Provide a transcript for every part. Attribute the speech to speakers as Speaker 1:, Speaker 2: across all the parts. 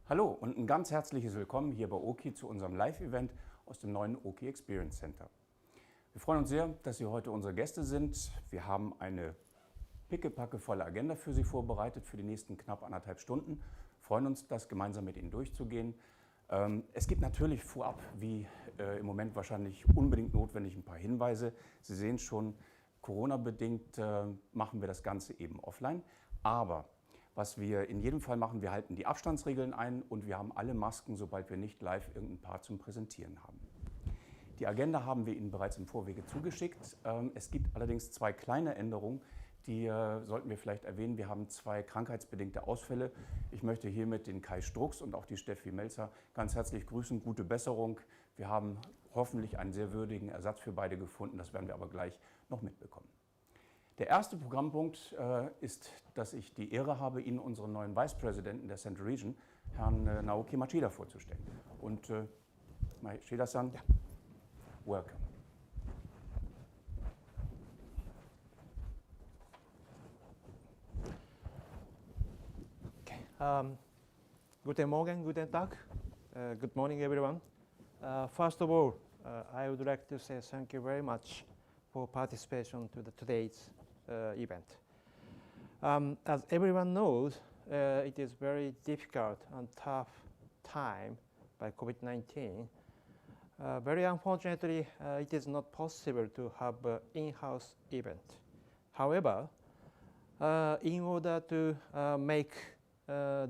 Speaker 1: Hallo und ein ganz herzliches Willkommen hier bei Oki zu unserem Live-Event aus dem neuen Oki Experience Center. Wir freuen uns sehr, dass Sie heute unsere Gäste sind. Wir haben eine pickepackevolle Agenda für Sie vorbereitet für die nächsten knapp 1,5 Stunden. Wir freuen uns, das gemeinsam mit Ihnen durchzugehen. Es gibt natürlich vorab, wie im Moment wahrscheinlich unbedingt notwendig, ein paar Hinweise. Sie sehen schon, Corona-bedingt machen wir das Ganze eben offline. Aber was wir in jedem Fall machen, wir halten die Abstandsregeln ein und wir haben alle Masken, sobald wir nicht live irgendein Paar zum Präsentieren haben. Die Agenda haben wir Ihnen bereits im Vorwege zugeschickt. Es gibt allerdings zwei kleine Änderungen, die sollten wir vielleicht erwähnen. Wir haben zwei krankheitsbedingte Ausfälle. Ich möchte hiermit den Kai Strux und auch die Steffi Melzer ganz herzlich grüßen. Gute Besserung. Wir haben hoffentlich einen sehr würdigen Ersatz für beide gefunden. Das werden wir aber gleich noch mitbekommen. Der erste Programmpunkt ist, dass ich die Ehre habe, Ihnen unseren neuen Vice Präsidenten der Central Region, Herrn Naoki Machida, vorzustellen. Und Machida-san, ja. Welcome.
Speaker 2: Okay. Guten Morgen, guten Tag. Good morning, everyone. First of all, I would like to say thank you very much for participation to today's event. As everyone knows, it is very difficult and tough time by COVID-19. Very unfortunately, it is not possible to have an in-house event. However, in order to make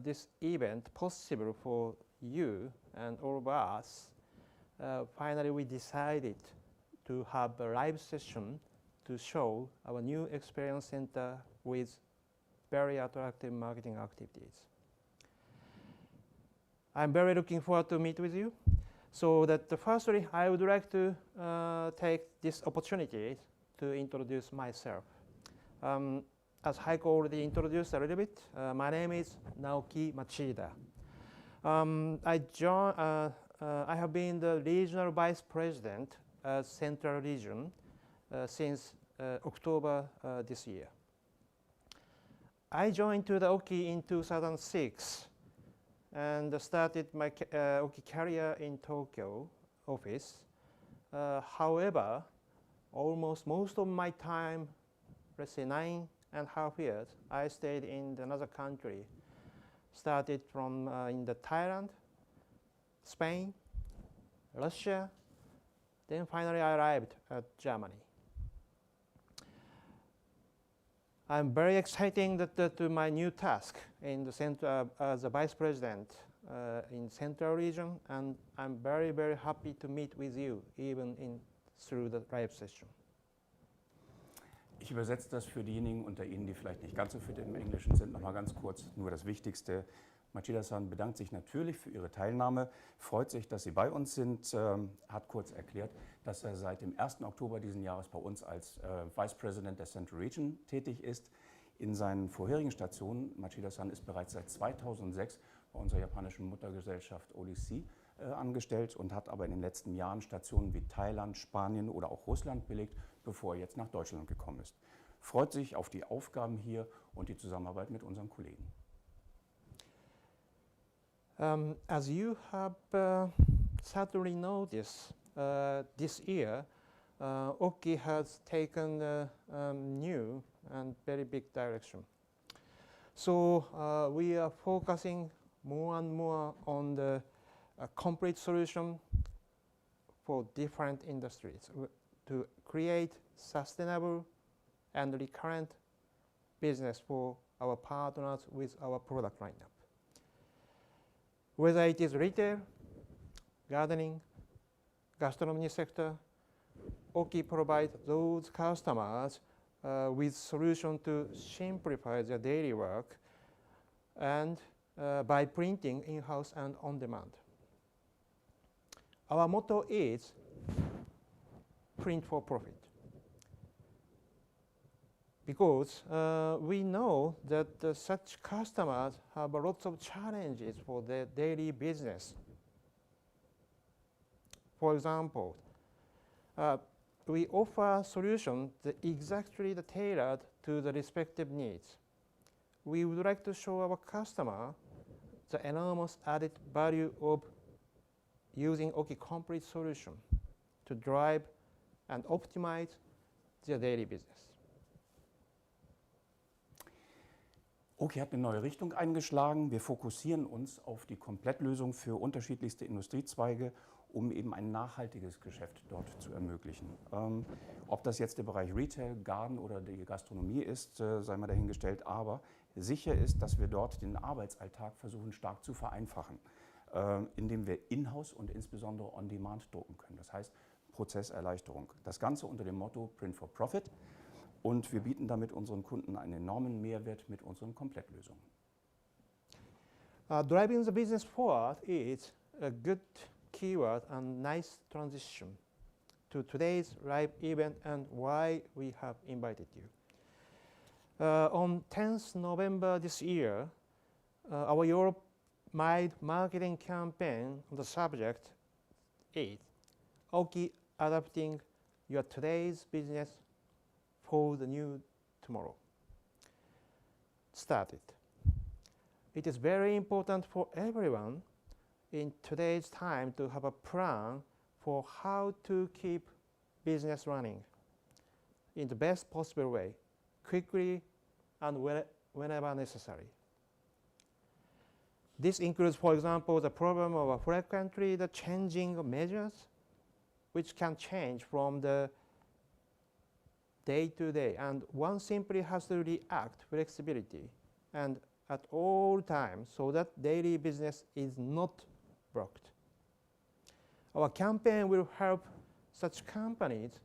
Speaker 2: this event possible for you and all of us, finally we decided to have a live session to show our new experience center with very attractive marketing activities. I'm very looking forward to meet with you. So that firstly, I would like to take this opportunity to introduce myself. As Heiko already introduced a little bit, my name is Naoki Machida. I have been the regional vice president at Central Region since October this year. I joined to the Oki in 2006 and started my Oki career in Tokyo office. However, almost most of my time, let's say 9.5 years, I stayed in another country. Started from in the Thailand, Spain, Russia, then finally I arrived at Germany. I'm very excited to my new task in the center as a vice president in Central Region, and I'm very, very happy to meet with you even through the live session.
Speaker 1: Ich übersetze das für diejenigen unter Ihnen, die vielleicht nicht ganz so fit im Englischen sind, nochmal ganz kurz, nur das Wichtigste. Machida-san bedankt sich natürlich für Ihre Teilnahme, freut sich, dass Sie bei uns sind, hat kurz erklärt, dass er seit dem 1. Oktober diesen Jahres bei uns als Vice President der Central Region tätig ist. In seinen vorherigen Stationen, Machida-san ist bereits seit 2006 bei unserer japanischen Muttergesellschaft ODC angestellt und hat aber in den letzten Jahren Stationen wie Thailand, Spanien oder auch Russland belegt, bevor er jetzt nach Deutschland gekommen ist. Freut sich auf die Aufgaben hier und die Zusammenarbeit mit unseren Kollegen.
Speaker 2: As you have certainly noticed, this year, Oki has taken a new and very big direction. So we are focusing more and more on the complete solution for different industries to create sustainable and recurrent business for our partners with our product lineup. Whether it is retail, gardening, gastronomy sector, Oki provides those customers with solutions to simplify their daily work and by printing in-house and on-demand. Our motto is print for profit. Because we know that such customers have lots of challenges for their daily business. For example, we offer solutions that exactly tailored to the respective needs. We would like to show our customer the enormous added value of using Oki complete solution to drive and optimize their daily business.
Speaker 1: Oki hat eine neue Richtung eingeschlagen. Wir fokussieren uns auf die Komplettlösung für unterschiedlichste Industriezweige, um eben ein nachhaltiges Geschäft dort zu ermöglichen. Ob das jetzt der Bereich Retail, Garden oder die Gastronomie ist, sei mal dahingestellt. Aber sicher ist, dass wir dort den Arbeitsalltag versuchen stark zu vereinfachen, indem wir in-house und insbesondere on-demand drucken können. Das heißt Prozesserleichterung. Das Ganze unter dem Motto Print for Profit. Und wir bieten damit unseren Kunden einen enormen Mehrwert mit unseren Komplettlösungen.
Speaker 2: Driving the business forward is a good keyword and nice transition to today's live event and why we have invited you. On 10th November this year, our Europe-wide marketing campaign on the subject is Oki adapting your today's business for the new tomorrow. Started. It is very important for everyone in today's time to have a plan for how to keep business running in the best possible way, quickly and whenever necessary. This includes, for example, the problem of frequently the changing of measures, which can change from the day to day, and one simply has to react flexibility and at all times so that daily business is not blocked. Our campaign will help such companies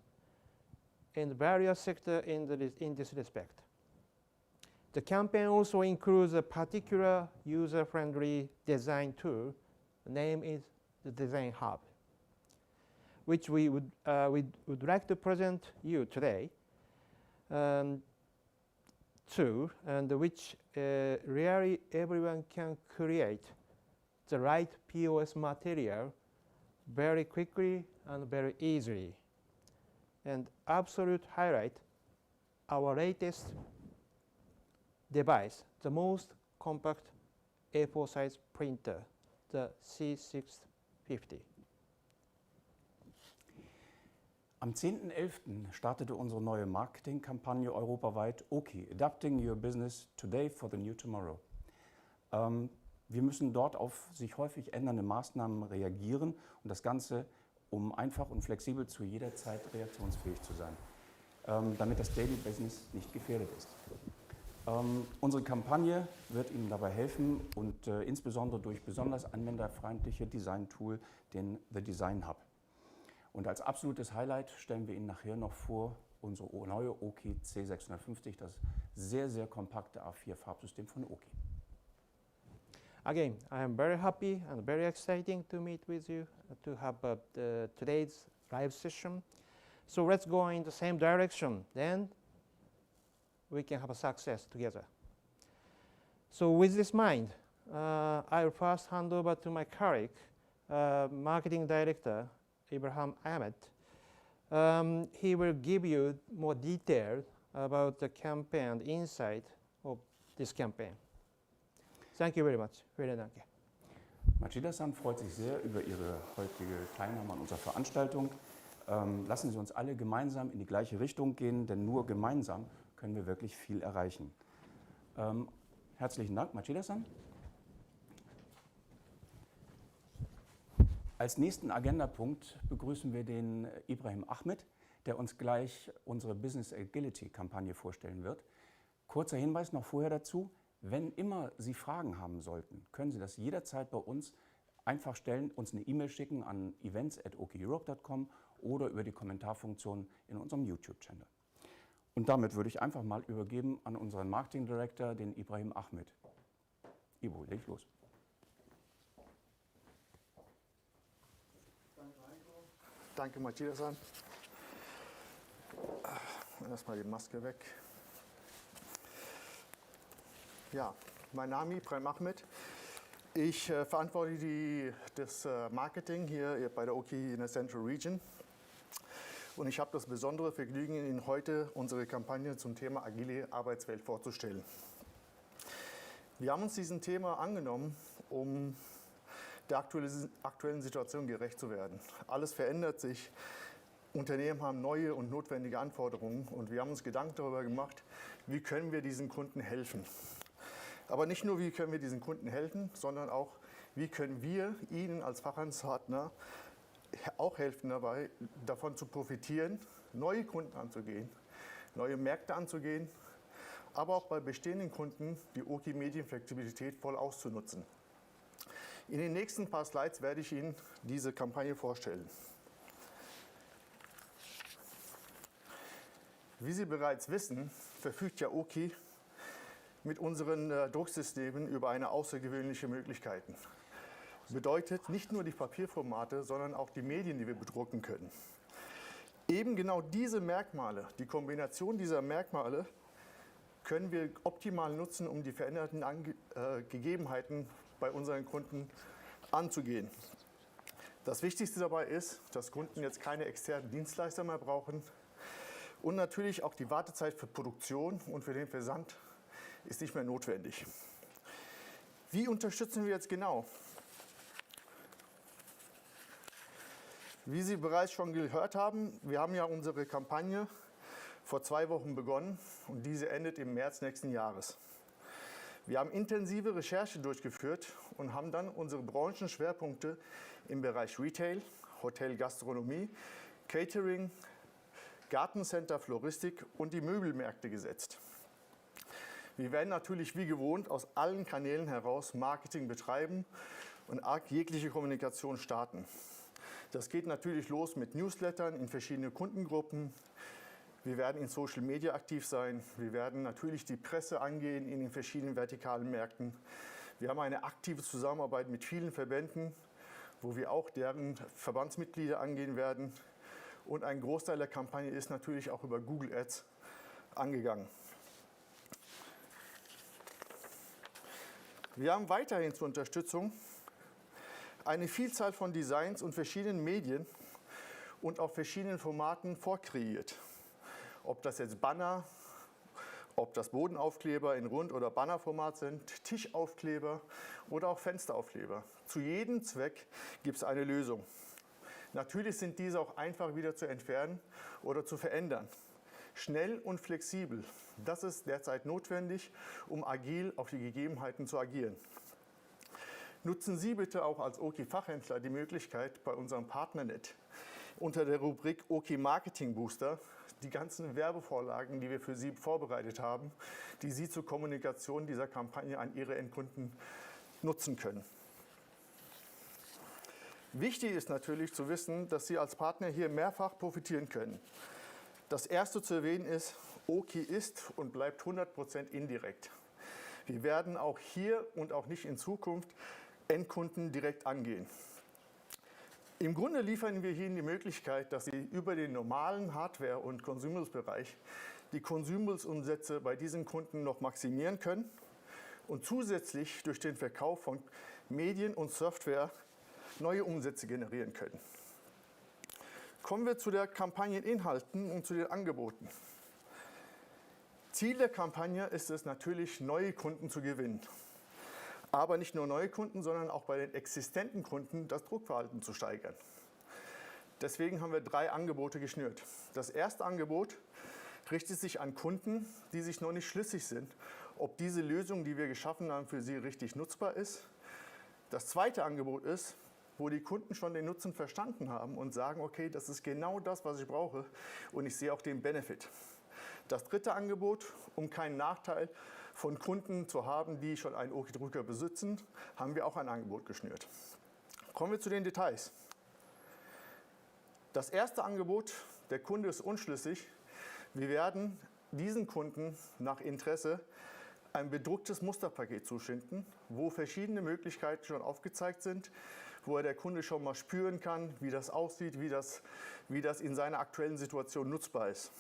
Speaker 2: in various sectors in this respect. The campaign also includes a particular user-friendly design tool. The name is the Design Hub, which we would like to present you today. Tool and which really everyone can create the right POS material very quickly and very easily. And absolute highlight, our latest device, the most compact A4 size printer, the C650.
Speaker 1: Am 10.11. startete unsere neue Marketingkampagne europaweit Oki, Adapting Your Business Today for the New Tomorrow. Wir müssen dort auf sich häufig ändernde Maßnahmen reagieren und das Ganze, um einfach und flexibel zu jeder Zeit reaktionsfähig zu sein, damit das Daily Business nicht gefährdet ist. Unsere Kampagne wird Ihnen dabei helfen und insbesondere durch besonders anwenderfreundliche Design-Tool, den The Design Hub. Und als absolutes Highlight stellen wir Ihnen nachher noch vor unsere neue Oki C650, das sehr, sehr kompakte A4-Farbsystem von Oki.
Speaker 2: Again, I am very happy and very exciting to meet with you, to have today's live session. So let's go in the same direction, then we can have a success together. So with this mind, I will first hand over to my colleague, Marketing Director, Ibrahim Ahmed. He will give you more detail about the campaign and insight of this campaign. Thank you very much. Vielen Dank.
Speaker 1: Machida-san freut sich sehr über Ihre heutige Teilnahme an unserer Veranstaltung. Lassen Sie uns alle gemeinsam in die gleiche Richtung gehen, denn nur gemeinsam können wir wirklich viel erreichen. Herzlichen Dank, Machida-san. Als nächsten Agendapunkt begrüßen wir den Ibrahim Ahmed, der uns gleich unsere Business Agility-Kampagne vorstellen wird. Kurzer Hinweis noch vorher dazu: Wenn immer Sie Fragen haben sollten, können Sie das jederzeit bei uns einfach stellen, uns eine E-Mail schicken an events@okieurope.com oder über die Kommentarfunktion in unserem YouTube-Channel. Und damit würde ich einfach mal übergeben an unseren Marketing Director, den Ibrahim Ahmed. Ibo, leg los.
Speaker 3: Danke, Machida-san. Erstmal die Maske weg. Ja, mein Name ist Ibrahim Ahmed. Ich verantworte das Marketing hier bei der Oki in der Central Region. Und ich habe das besondere Vergnügen, Ihnen heute unsere Kampagne zum Thema agile Arbeitswelt vorzustellen. Wir haben uns diesem Thema angenommen, um der aktuellen Situation gerecht zu werden. Alles verändert sich. Unternehmen haben neue und notwendige Anforderungen und wir haben uns Gedanken darüber gemacht, wie können wir diesen Kunden helfen. Aber nicht nur, wie können wir diesen Kunden helfen, sondern auch, wie können wir ihnen als Fachhandelspartner auch helfen dabei, davon zu profitieren, neue Kunden anzugehen, neue Märkte anzugehen, aber auch bei bestehenden Kunden die Oki Medienflexibilität voll auszunutzen. In den nächsten paar Slides werde ich Ihnen diese Kampagne vorstellen. Wie Sie bereits wissen, verfügt ja Oki mit unseren Drucksystemen über eine außergewöhnliche Möglichkeiten. Bedeutet nicht nur die Papierformate, sondern auch die Medien, die wir bedrucken können. Eben genau diese Merkmale, die Kombination dieser Merkmale, können wir optimal nutzen, um die veränderten Gegebenheiten bei unseren Kunden anzugehen. Das Wichtigste dabei ist, dass Kunden jetzt keine externen Dienstleister mehr brauchen und natürlich auch die Wartezeit für Produktion und für den Versand ist nicht mehr notwendig. Wie unterstützen wir jetzt genau? Wie Sie bereits schon gehört haben, wir haben ja unsere Kampagne vor 2 Wochen begonnen und diese endet im März nächsten Jahres. Wir haben intensive Recherche durchgeführt und haben dann unsere Branchenschwerpunkte im Bereich Retail, Hotel, Gastronomie, Catering, Gartencenter, Floristik und die Möbelmärkte gesetzt. Wir werden natürlich wie gewohnt aus allen Kanälen heraus Marketing betreiben und jegliche Kommunikation starten. Das geht natürlich los mit Newslettern in verschiedene Kundengruppen. Wir werden in Social Media aktiv sein. Wir werden natürlich die Presse angehen in den verschiedenen vertikalen Märkten. Wir haben eine aktive Zusammenarbeit mit vielen Verbänden, wo wir auch deren Verbandsmitglieder angehen werden. Und ein Großteil der Kampagne ist natürlich auch über Google Ads angegangen. Wir haben weiterhin zur Unterstützung eine Vielzahl von Designs und verschiedenen Medien und auf verschiedenen Formaten vorkreiert. Ob das jetzt Banner, ob das Bodenaufkleber in Rund- oder Bannerformat sind, Tischaufkleber oder auch Fensteraufkleber. Zu jedem Zweck gibt es eine Lösung. Natürlich sind diese auch einfach wieder zu entfernen oder zu verändern. Schnell und flexibel, das ist derzeit notwendig, um agil auf die Gegebenheiten zu agieren. Nutzen Sie bitte auch als Oki-Fachhändler die Möglichkeit, bei unserem Partnernet unter der Rubrik Oki Marketing Booster die ganzen Werbevorlagen, die wir für Sie vorbereitet haben, die Sie zur Kommunikation dieser Kampagne an Ihre Endkunden nutzen können. Wichtig ist natürlich zu wissen, dass Sie als Partner hier mehrfach profitieren können. Das erste zu erwähnen ist, Oki ist und bleibt 100% indirekt. Wir werden auch hier und auch nicht in Zukunft Endkunden direkt angehen. Im Grunde liefern wir Ihnen die Möglichkeit, dass Sie über den normalen Hardware- und Consumables-Bereich die Consumables-Umsätze bei diesen Kunden noch maximieren können und zusätzlich durch den Verkauf von Medien und Software neue Umsätze generieren können. Kommen wir zu der Kampagneninhalten und zu den Angeboten. Ziel der Kampagne ist es natürlich, neue Kunden zu gewinnen. Aber nicht nur neue Kunden, sondern auch bei den existenten Kunden das Druckverhalten zu steigern. Deswegen haben wir 3 Angebote geschnürt. Das erste Angebot richtet sich an Kunden, die sich noch nicht schlüssig sind, ob diese Lösung, die wir geschaffen haben, für sie richtig nutzbar ist. Das zweite Angebot ist, wo die Kunden schon den Nutzen verstanden haben und sagen, okay, das ist genau das, was ich brauche und ich sehe auch den Benefit. Das dritte Angebot, um keinen Nachteil von Kunden zu haben, die schon einen Oki-Drucker besitzen, haben wir auch ein Angebot geschnürt. Kommen wir zu den Details. Das erste Angebot, der Kunde ist unschlüssig. Wir werden diesen Kunden nach Interesse ein bedrucktes Musterpaket zuschicken, wo verschiedene Möglichkeiten schon aufgezeigt sind, wo der Kunde schon mal spüren kann, wie das aussieht, wie das in seiner aktuellen Situation nutzbar ist.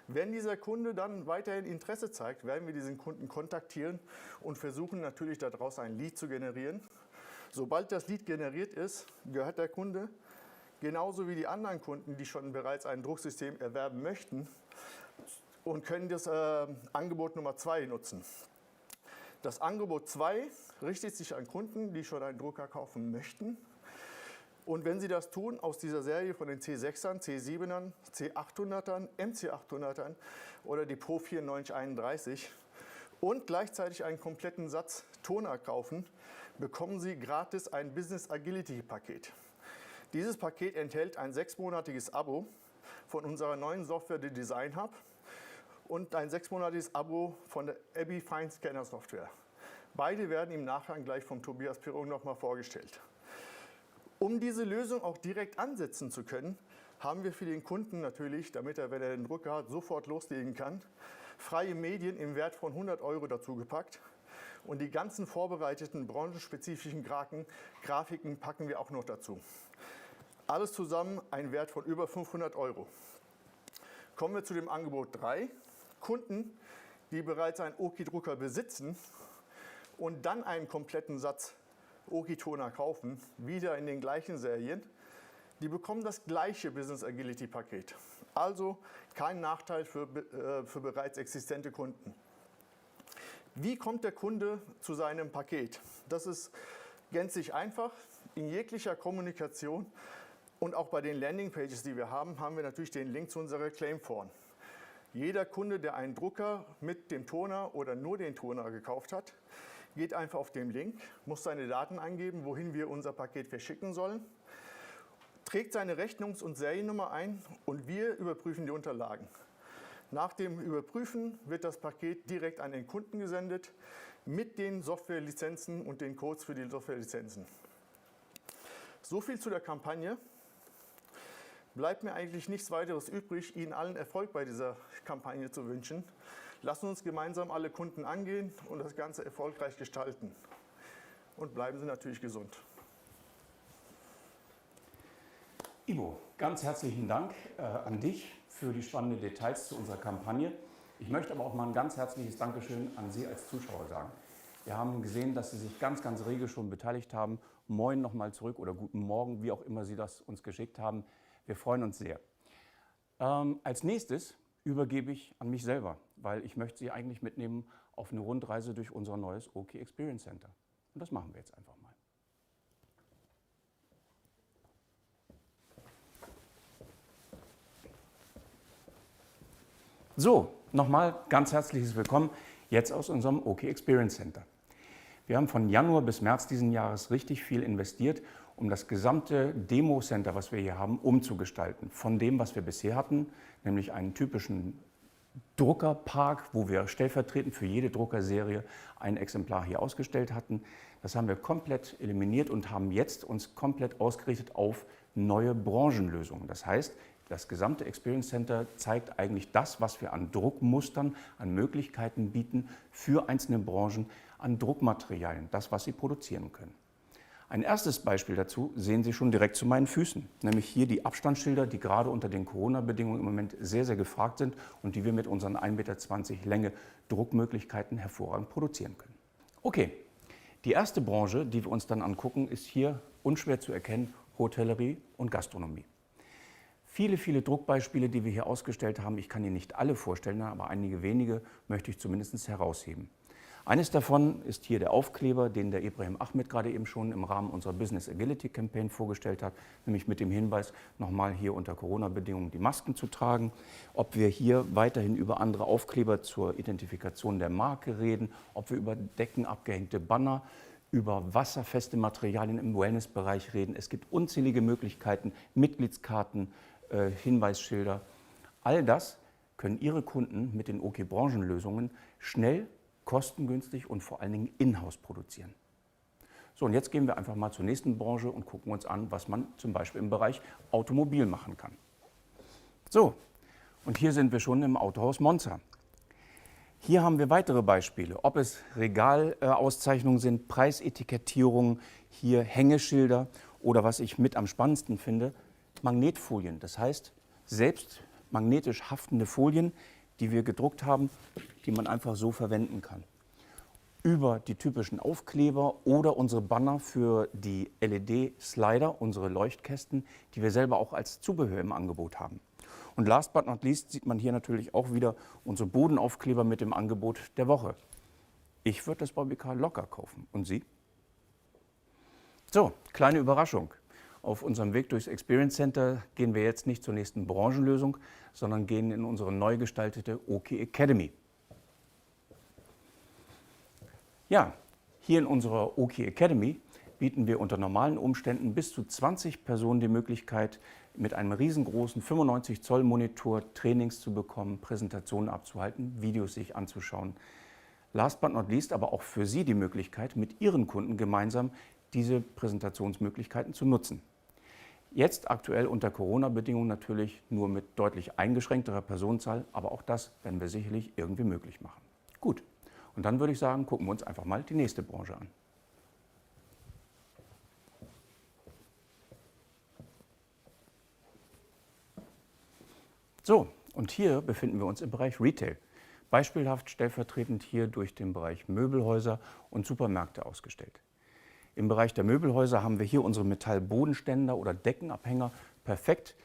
Speaker 3: Wenn dieser Kunde dann weiterhin Interesse zeigt, werden wir diesen Kunden kontaktieren und versuchen natürlich daraus ein Lead zu generieren. Sobald das Lead generiert ist, gehört der Kunde, genauso wie die anderen Kunden, die schon bereits ein Drucksystem erwerben möchten, und können das Angebot Nummer 2 nutzen. Das Angebot 2 richtet sich an Kunden, die schon einen Drucker kaufen möchten. Und wenn Sie das tun, aus dieser Serie von den C6ern, C7ern, C800ern, MC800ern oder die Pro 9431 und gleichzeitig einen kompletten Satz Toner kaufen, bekommen Sie gratis ein Business Agility Paket. Dieses Paket enthält ein 6-monatiges Abo von unserer neuen Software, die Design Hub, und ein 6-monatiges Abo von der Abby Fine Scanner Software. Beide werden im Nachgang gleich vom Tobias Pirong nochmal vorgestellt. Um diese Lösung auch direkt ansetzen zu können, haben wir für den Kunden natürlich, damit er, wenn er den Drucker hat, sofort loslegen kann, freie Medien im Wert von 100 € dazu gepackt. Und die ganzen vorbereiteten branchenspezifischen Grafiken packen wir auch noch dazu. Alles zusammen ein Wert von über 500 €. Kommen wir zu dem Angebot 3. Kunden, die bereits einen Oki-Drucker besitzen und dann einen kompletten Satz Oki-Toner kaufen, wieder in den gleichen Serien, die bekommen das gleiche Business Agility Paket. Also kein Nachteil für bereits existente Kunden. Wie kommt der Kunde zu seinem Paket? Das ist gänzlich einfach. In jeglicher Kommunikation und auch bei den Landingpages, die wir haben, haben wir natürlich den Link zu unserer Claim-Form. Jeder Kunde, der einen Drucker mit dem Toner oder nur den Toner gekauft hat, geht einfach auf den Link, muss seine Daten eingeben, wohin wir unser Paket verschicken sollen, trägt seine Rechnungs- und Seriennummer ein und wir überprüfen die Unterlagen. Nach dem Überprüfen wird das Paket direkt an den Kunden gesendet mit den Softwarelizenzen und den Codes für die Softwarelizenzen. So viel zu der Kampagne. Bleibt mir eigentlich nichts weiteres übrig, Ihnen allen Erfolg bei dieser Kampagne zu wünschen. Lassen uns gemeinsam alle Kunden angehen und das Ganze erfolgreich gestalten. Und bleiben Sie natürlich gesund.
Speaker 1: Ivo, ganz herzlichen Dank an dich für die spannenden Details zu unserer Kampagne. Ich möchte aber auch mal ein ganz herzliches Dankeschön an Sie als Zuschauer sagen. Wir haben gesehen, dass Sie sich ganz rege schon beteiligt haben. Moin nochmal zurück oder guten Morgen, wie auch immer Sie das uns geschickt haben. Wir freuen uns sehr. Als nächstes übergebe ich an mich selber, weil ich möchte Sie eigentlich mitnehmen auf eine Rundreise durch unser neues Oki Experience Center. Und das machen wir jetzt einfach mal. So, nochmal ganz herzliches Willkommen jetzt aus unserem Oki Experience Center. Wir haben von Januar bis März diesen Jahres richtig viel investiert, um das gesamte Demo-Center, was wir hier haben, umzugestalten. Von dem, was wir bisher hatten, nämlich einen typischen Druckerpark, wo wir stellvertretend für jede Druckerserie ein Exemplar hier ausgestellt hatten. Das haben wir komplett eliminiert und haben jetzt uns komplett ausgerichtet auf neue Branchenlösungen. Das heißt, das gesamte Experience Center zeigt eigentlich das, was wir an Druckmustern, an Möglichkeiten bieten für einzelne Branchen, an Druckmaterialien, das, was sie produzieren können. Ein erstes Beispiel dazu sehen Sie schon direkt zu meinen Füßen, nämlich hier die Abstandsschilder, die gerade unter den Corona-Bedingungen im Moment sehr gefragt sind und die wir mit unseren 1,20 Meter Länge Druckmöglichkeiten hervorragend produzieren können. Okay, die erste Branche, die wir uns dann angucken, ist hier unschwer zu erkennen, Hotellerie und Gastronomie. Viele Druckbeispiele, die wir hier ausgestellt haben, ich kann Ihnen nicht alle vorstellen, aber einige wenige möchte ich zumindest herausheben. Eines davon ist hier der Aufkleber, den der Ibrahim Ahmed gerade eben schon im Rahmen unserer Business Agility Campaign vorgestellt hat, nämlich mit dem Hinweis, nochmal hier unter Corona-Bedingungen die Masken zu tragen. Ob wir hier weiterhin über andere Aufkleber zur Identifikation der Marke reden, ob wir über deckenabgehängte Banner, über wasserfeste Materialien im Wellnessbereich reden. Es gibt unzählige Möglichkeiten, Mitgliedskarten, Hinweisschilder. All das können Ihre Kunden mit den Oki-Branchenlösungen schnell, kostengünstig und vor allen Dingen in-house produzieren. So, und jetzt gehen wir einfach mal zur nächsten Branche und gucken uns an, was man zum Beispiel im Bereich Automobil machen kann. So, und hier sind wir schon im Autohaus Monza. Hier haben wir weitere Beispiele, ob es Regalauszeichnungen sind, Preisetikettierungen, hier Hängeschilder oder was ich mit am spannendsten finde, Magnetfolien. Das heißt, selbst magnetisch haftende Folien, die wir gedruckt haben, die man einfach so verwenden kann. Über die typischen Aufkleber oder unsere Banner für die LED-Slider, unsere Leuchtkästen, die wir selber auch als Zubehör im Angebot haben. Und last but not least sieht man hier natürlich auch wieder unsere Bodenaufkleber mit dem Angebot der Woche. Ich würde das Bobbycar locker kaufen. Und Sie? So, kleine Überraschung. Auf unserem Weg durchs Experience Center gehen wir jetzt nicht zur nächsten Branchenlösung, sondern gehen in unsere neu gestaltete Oki Academy. Ja, hier in unserer Oki Academy bieten wir unter normalen Umständen bis zu 20 Personen die Möglichkeit, mit einem riesengroßen 95 Zoll Monitor Trainings zu bekommen, Präsentationen abzuhalten, Videos sich anzuschauen. Last but not least aber auch für Sie die Möglichkeit, mit Ihren Kunden gemeinsam diese Präsentationsmöglichkeiten zu nutzen. Jetzt aktuell unter Corona-Bedingungen natürlich nur mit deutlich eingeschränkterer Personenzahl, aber auch das werden wir sicherlich irgendwie möglich machen. Gut, und dann würde ich sagen, gucken wir uns einfach mal die nächste Branche an. So, und hier befinden wir uns im Bereich Retail. Beispielhaft stellvertretend hier durch den Bereich Möbelhäuser und Supermärkte ausgestellt. Im Bereich der Möbelhäuser haben wir hier unsere Metallbodenständer oder Deckenabhänger perfekt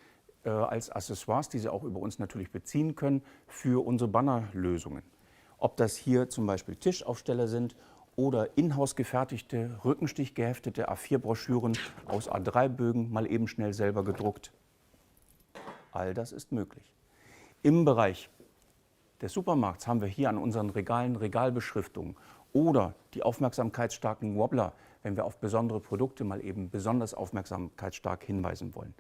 Speaker 1: als Accessoires, die Sie auch über uns natürlich beziehen können, für unsere Bannerlösungen. Ob das hier zum Beispiel Tischaufsteller sind oder in-house gefertigte, rückenstichgeheftete A4-Broschüren aus A3-Bögen, mal eben schnell selber gedruckt. All das ist möglich. Im Bereich des Supermarkts haben wir hier an unseren Regalen Regalbeschriftungen oder die aufmerksamkeitsstarken Wobbler, wenn wir auf besondere Produkte mal eben besonders aufmerksamkeitsstark hinweisen wollen.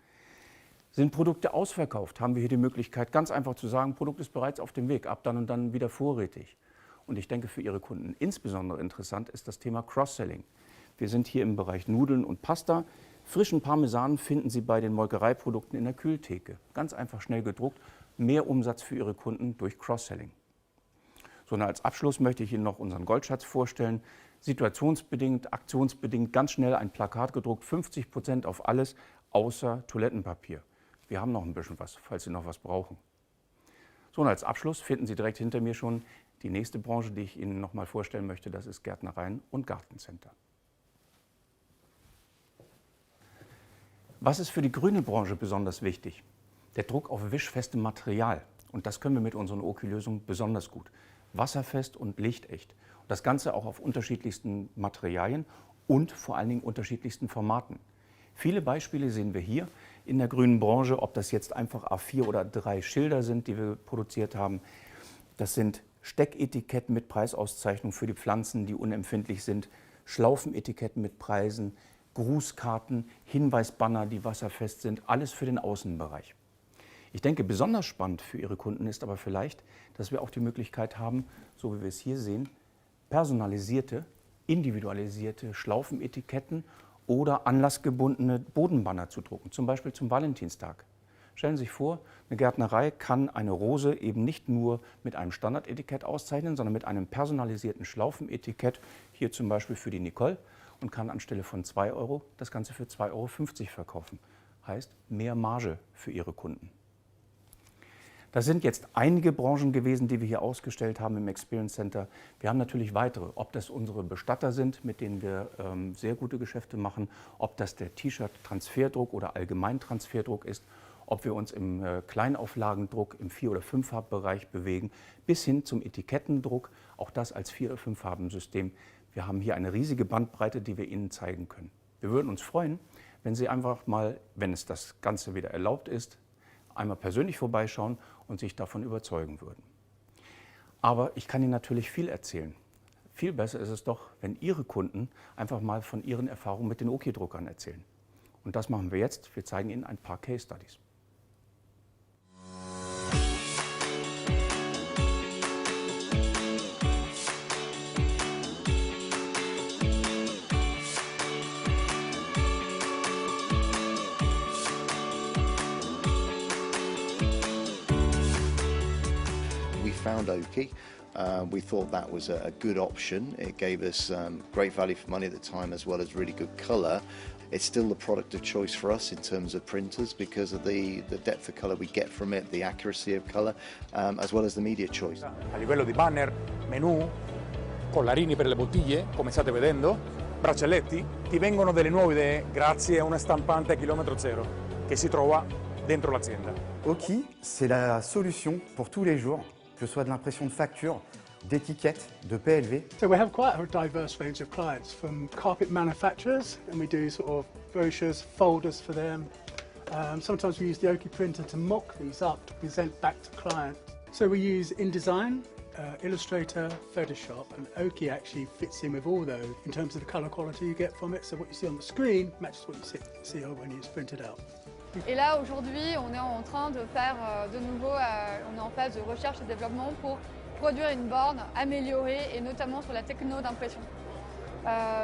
Speaker 1: Sind Produkte ausverkauft, haben wir hier die Möglichkeit, ganz einfach zu sagen, Produkt ist bereits auf dem Weg, ab dann und dann wieder vorrätig. Und ich denke, für Ihre Kunden insbesondere interessant ist das Thema Cross-Selling. Wir sind hier im Bereich Nudeln und Pasta. Frischen Parmesan finden Sie bei den Molkereiprodukten in der Kühltheke. Ganz einfach schnell gedruckt, mehr Umsatz für Ihre Kunden durch Cross-Selling. So, und als Abschluss möchte ich Ihnen noch unseren Goldschatz vorstellen. Situationsbedingt, aktionsbedingt, ganz schnell ein Plakat gedruckt, 50% auf alles, außer Toilettenpapier. Wir haben noch ein bisschen was, falls Sie noch was brauchen. So, und als Abschluss finden Sie direkt hinter mir schon die nächste Branche, die ich Ihnen noch mal vorstellen möchte. Das ist Gärtnereien und Gartencenter. Was ist für die grüne Branche besonders wichtig? Der Druck auf wischfestem Material. Und das können wir mit unseren Oki-Lösungen besonders gut. Wasserfest und lichtecht. Und das Ganze auch auf unterschiedlichsten Materialien und vor allen Dingen unterschiedlichsten Formaten. Viele Beispiele sehen wir hier in der grünen Branche, ob das jetzt einfach A4 oder 3 Schilder sind, die wir produziert haben. Das sind Stecketiketten mit Preisauszeichnung für die Pflanzen, die unempfindlich sind, Schlaufenetiketten mit Preisen, Grußkarten, Hinweisbanner, die wasserfest sind, alles für den Außenbereich. Ich denke, besonders spannend für Ihre Kunden ist aber vielleicht, dass wir auch die Möglichkeit haben, so wie wir es hier sehen, personalisierte, individualisierte Schlaufenetiketten oder anlassgebundene Bodenbanner zu drucken, zum Beispiel zum Valentinstag. Stellen Sie sich vor, eine Gärtnerei kann eine Rose eben nicht nur mit einem Standardetikett auszeichnen, sondern mit einem personalisierten Schlaufenetikett, hier zum Beispiel für die Nicole, und kann anstelle von 2 € das Ganze für 2,50 € verkaufen. Heißt, mehr Marge für Ihre Kunden. Das sind jetzt einige Branchen gewesen, die wir hier ausgestellt haben im Experience Center. Wir haben natürlich weitere, ob das unsere Bestatter sind, mit denen wir sehr gute Geschäfte machen, ob das der T-Shirt-Transferdruck oder Allgemeintransferdruck ist, ob wir uns im Kleinauflagendruck im 4- oder 5-Farb-Bereich bewegen, bis hin zum Etikettendruck, auch das als 4- oder 5-Farben-System. Wir haben hier eine riesige Bandbreite, die wir Ihnen zeigen können. Wir würden uns freuen, wenn Sie einfach mal, wenn es das Ganze wieder erlaubt ist, einmal persönlich vorbeischauen und sich davon überzeugen würden. Aber ich kann Ihnen natürlich viel erzählen. Viel besser ist es doch, wenn Ihre Kunden einfach mal von ihren Erfahrungen mit den Oki-Druckern erzählen. Und das machen wir jetzt. Wir zeigen Ihnen ein paar Case Studies.
Speaker 4: Found Oki. We thought that was a good option. It gave us great value for money at the time, as well as really good colour. It's still the product of choice for us in terms of printers because of the depth of colour we get from it, the accuracy of colour, as well as the media choice.
Speaker 5: A livello di banner, menu, collarini per le bottiglie, come state vedendo, braccialetti, ti vengono delle nuove idee grazie a una stampante a chilometro zero che si trova dentro l'azienda.
Speaker 6: Oki, c'est la solution pour tous les jours, que ce soit de l'impression de facture d'étiquettes de PLV.
Speaker 7: So we have quite a diverse range of clients, from carpet manufacturers, and we do sort of brochures, folders for them. Sometimes we use the Oki printer to mock these up to present back to clients. So we use InDesign, Illustrator, Photoshop, and Oki actually fits in with all those in terms of the colour quality you get from it. So what you see on the screen matches what you see when it's printed out.
Speaker 8: Et là, aujourd'hui, on est en train de faire de nouveau, on est en phase de recherche et développement pour produire une borne améliorée et notamment sur la techno d'impression.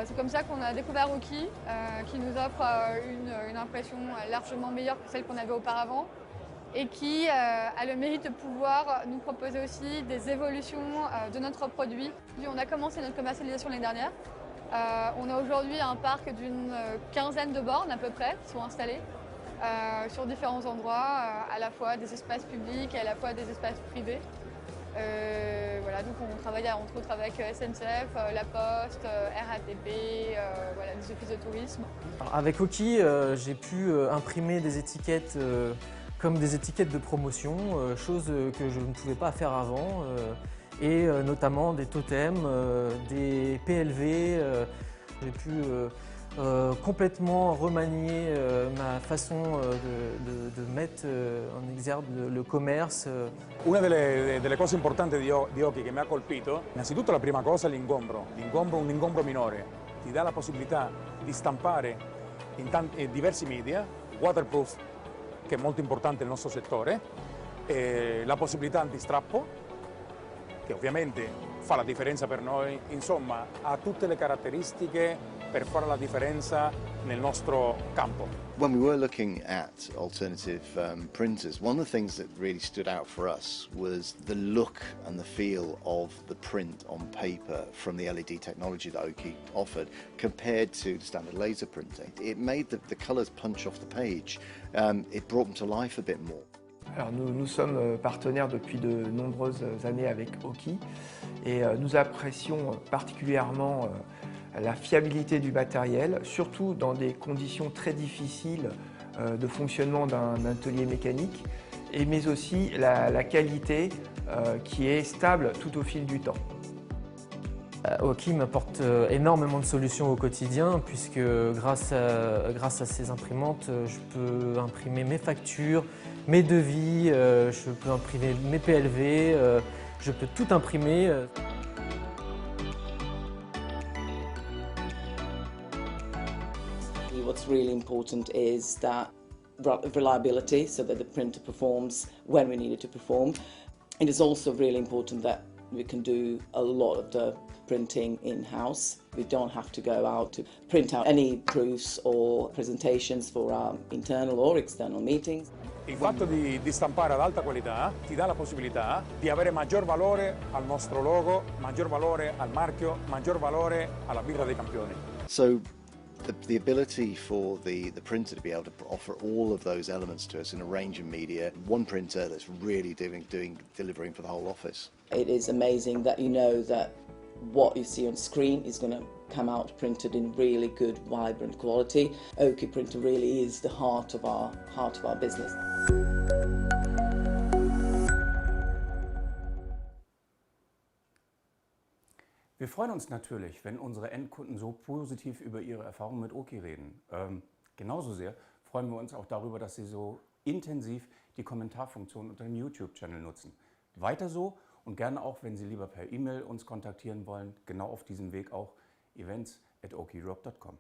Speaker 8: C'est comme ça qu'on a découvert Oki, qui nous offre une impression largement meilleure que celle qu'on avait auparavant et qui a le mérite de pouvoir nous proposer aussi des évolutions de notre produit. On a commencé notre commercialisation l'année dernière. On a aujourd'hui un parc d'une quinzaine de bornes à peu près qui sont installées sur différents endroits, à la fois des espaces publics et à la fois des espaces privés. Voilà, donc on travaille entre autres avec SNCF, La Poste, RATP, voilà, des offices de tourisme.
Speaker 9: Alors, avec Oki, j'ai pu imprimer des étiquettes comme des étiquettes de promotion, chose que je ne pouvais pas faire avant, et notamment des totems, des PLV. J'ai pu complètement remanier ma façon de mettre en exergue le commerce.
Speaker 5: Una delle cose importanti di Oki che mi ha colpito, innanzitutto la prima cosa è l'ingombro, un ingombro minore. Ti dà la possibilità di stampare in diversi media, waterproof, che è molto importante nel nostro settore, la possibilità antistrappo, che ovviamente fa la differenza per noi, insomma ha tutte le caratteristiche per fare la differenza nel nostro campo.
Speaker 4: When we were looking at alternative printers, one of the things that really stood out for us was the look and the feel of the print on paper from the LED technology that Oki offered compared to the standard laser printing. It made the colours punch off the page. It brought them to life a bit more.
Speaker 6: Alors nous sommes partenaires depuis de nombreuses années avec Oki et nous apprécions particulièrement la fiabilité du matériel, surtout dans des conditions très difficiles de fonctionnement d'un atelier mécanique, mais aussi la qualité qui est stable tout au fil du temps.
Speaker 9: Oki m'apporte énormément de solutions au quotidien puisque grâce à ces imprimantes, je peux imprimer mes factures, mes devis, je peux imprimer mes PLV, je peux tout imprimer.
Speaker 10: What's really important is that reliability, so that the printer performs when we need it to perform. It is also really important that we can do a lot of the printing in-house. We don't have to go out to print out any proofs or presentations for our internal or external meetings.
Speaker 5: Il fatto di stampare ad alta qualità ti dà la possibilità di avere maggior valore al nostro logo, maggior valore al marchio, maggior valore alla birra dei campioni.
Speaker 4: So the ability for the printer to be able to offer all of those elements to us in a range of media, one printer that's really delivering for the whole office.
Speaker 10: It is amazing that you know that what you see on screen is going to come out printed in really good, vibrant quality. Oki printer really is the heart of our business.
Speaker 1: Wir freuen uns natürlich, wenn unsere Endkunden so positiv über ihre Erfahrungen mit Oki reden. Genauso sehr freuen wir uns auch darüber, dass sie so intensiv die Kommentarfunktion unter dem YouTube-Channel nutzen. Weiter so und gerne auch, wenn Sie lieber per E-Mail uns kontaktieren wollen, genau auf diesem Weg auch events@okieurope.com.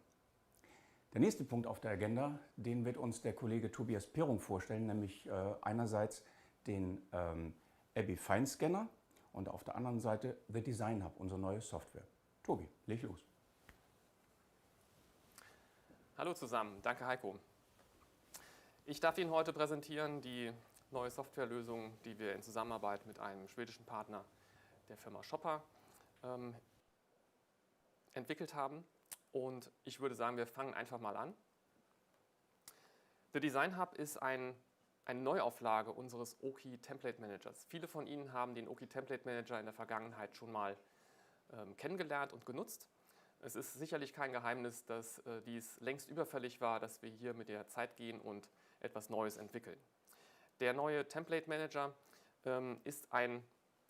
Speaker 1: Der nächste Punkt auf der Agenda, den wird uns der Kollege Tobias Pirung vorstellen, nämlich einerseits den Abby Fine Scanner und auf der anderen Seite The Design Hub, unsere neue Software. Tobi, leg los.
Speaker 11: Hallo zusammen, danke Heiko. Ich darf Ihnen heute präsentieren die neue Softwarelösung, die wir in Zusammenarbeit mit einem schwedischen Partner der Firma Shopper entwickelt haben. Und ich würde sagen, wir fangen einfach mal an. The Design Hub ist eine Neuauflage unseres Oki Template Managers. Viele von Ihnen haben den Oki Template Manager in der Vergangenheit schon mal kennengelernt und genutzt. Es ist sicherlich kein Geheimnis, dass dies längst überfällig war, dass wir hier mit der Zeit gehen und etwas Neues entwickeln. Der neue Template Manager ist ein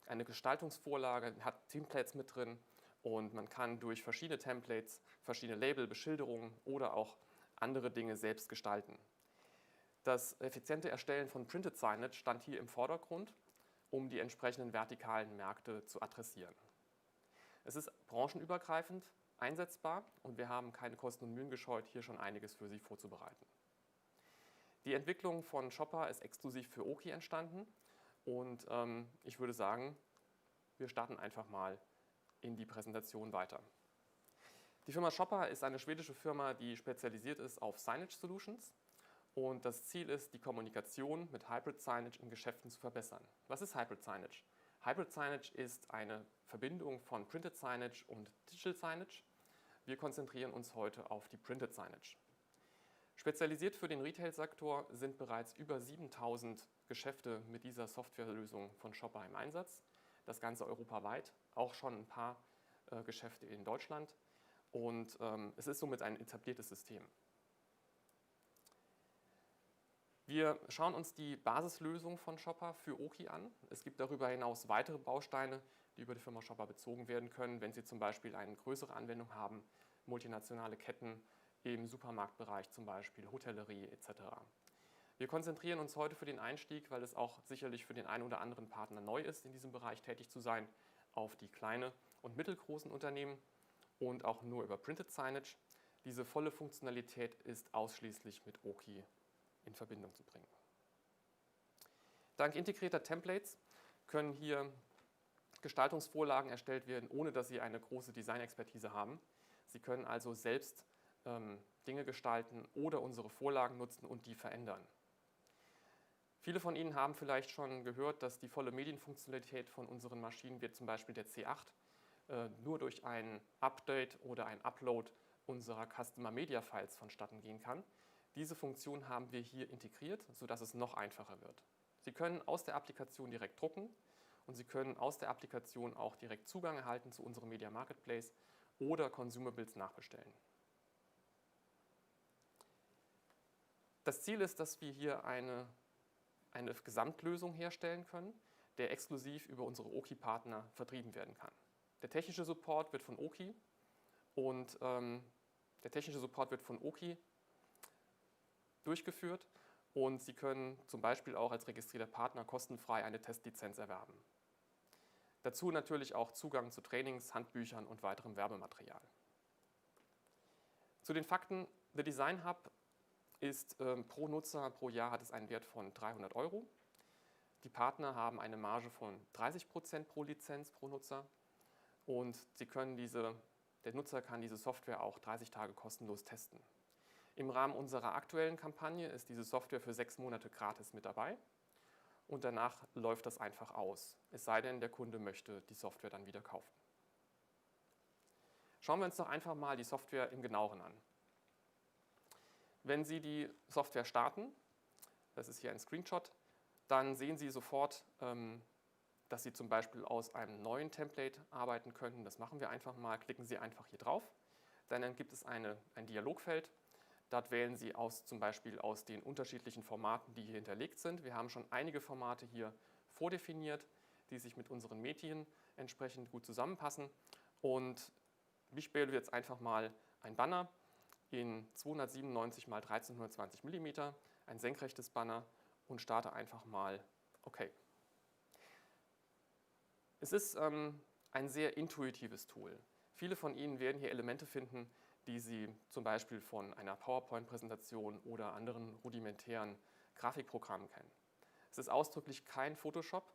Speaker 11: eine Gestaltungsvorlage, hat Templates mit drin und man kann durch verschiedene Templates, verschiedene Label, Beschilderungen oder auch andere Dinge selbst gestalten. Das effiziente Erstellen von Printed Signage stand hier im Vordergrund, um die entsprechenden vertikalen Märkte zu adressieren. Es ist branchenübergreifend einsetzbar und wir haben keine Kosten und Mühen gescheut, hier schon einiges für Sie vorzubereiten. Die Entwicklung von Shopper ist exklusiv für Oki entstanden und ich würde sagen, wir starten einfach mal in die Präsentation weiter. Die Firma Shopper ist eine schwedische Firma, die spezialisiert ist auf Signage Solutions und das Ziel ist, die Kommunikation mit Hybrid Signage in Geschäften zu verbessern. Was ist Hybrid Signage? Hybrid Signage ist eine Verbindung von Printed Signage und Digital Signage. Wir konzentrieren uns heute auf die Printed Signage. Spezialisiert für den Retail-Sektor sind bereits über 7000 Geschäfte mit dieser Softwarelösung von Shopper im Einsatz. Das Ganze europaweit, auch schon ein paar Geschäfte in Deutschland. Und es ist somit ein etabliertes System. Wir schauen uns die Basislösung von Shopper für Oki an. Es gibt darüber hinaus weitere Bausteine, die über die Firma Shopper bezogen werden können, wenn Sie zum Beispiel eine größere Anwendung haben, multinationale Ketten im Supermarktbereich zum Beispiel, Hotellerie etc. Wir konzentrieren uns heute für den Einstieg, weil es auch sicherlich für den einen oder anderen Partner neu ist, in diesem Bereich tätig zu sein, auf die kleinen und mittelgroßen Unternehmen und auch nur über Printed Signage. Diese volle Funktionalität ist ausschließlich mit Oki in Verbindung zu bringen. Dank integrierter Templates können hier Gestaltungsvorlagen erstellt werden, ohne dass Sie eine große Designexpertise haben. Sie können also selbst Dinge gestalten oder unsere Vorlagen nutzen und die verändern. Viele von Ihnen haben vielleicht schon gehört, dass die volle Medienfunktionalität von unseren Maschinen, wie zum Beispiel der C8, nur durch ein Update oder ein Upload unserer Customer Media Files vonstatten gehen kann. Diese Funktion haben wir hier integriert, sodass es noch einfacher wird. Sie können aus der Applikation direkt drucken und Sie können aus der Applikation auch direkt Zugang erhalten zu unserem Media Marketplace oder Consumables nachbestellen. Das Ziel ist, dass wir hier eine Gesamtlösung herstellen können, der exklusiv über unsere Oki-Partner vertrieben werden kann. Der technische Support wird von Oki durchgeführt und Sie können zum Beispiel auch als registrierter Partner kostenfrei eine Testlizenz erwerben. Dazu natürlich auch Zugang zu Trainings, Handbüchern und weiterem Werbematerial. Zu den Fakten: The Design Hub ist pro Nutzer pro Jahr hat es einen Wert von 300 €. Die Partner haben eine Marge von 30% pro Lizenz pro Nutzer und der Nutzer kann diese Software auch 30 Tage kostenlos testen. Im Rahmen unserer aktuellen Kampagne ist diese Software für 6 Monate gratis mit dabei und danach läuft das einfach aus, es sei denn, der Kunde möchte die Software dann wieder kaufen. Schauen wir uns doch einfach mal die Software im Genaueren an. Wenn Sie die Software starten, das ist hier ein Screenshot, dann sehen Sie sofort, dass Sie zum Beispiel aus einem neuen Template arbeiten könnten. Das machen wir einfach mal. Klicken Sie einfach hier drauf. Dann gibt es ein Dialogfeld. Dort wählen Sie zum Beispiel aus den unterschiedlichen Formaten, die hier hinterlegt sind. Wir haben schon einige Formate hier vordefiniert, die sich mit unseren Medien entsprechend gut zusammenpassen. Und ich wähle jetzt einfach mal ein Banner in 297 x 1320 mm, ein senkrechtes Banner und starte einfach mal OK. Es ist ein sehr intuitives Tool. Viele von Ihnen werden hier Elemente finden, die Sie zum Beispiel von einer PowerPoint-Präsentation oder anderen rudimentären Grafikprogrammen kennen. Es ist ausdrücklich kein Photoshop,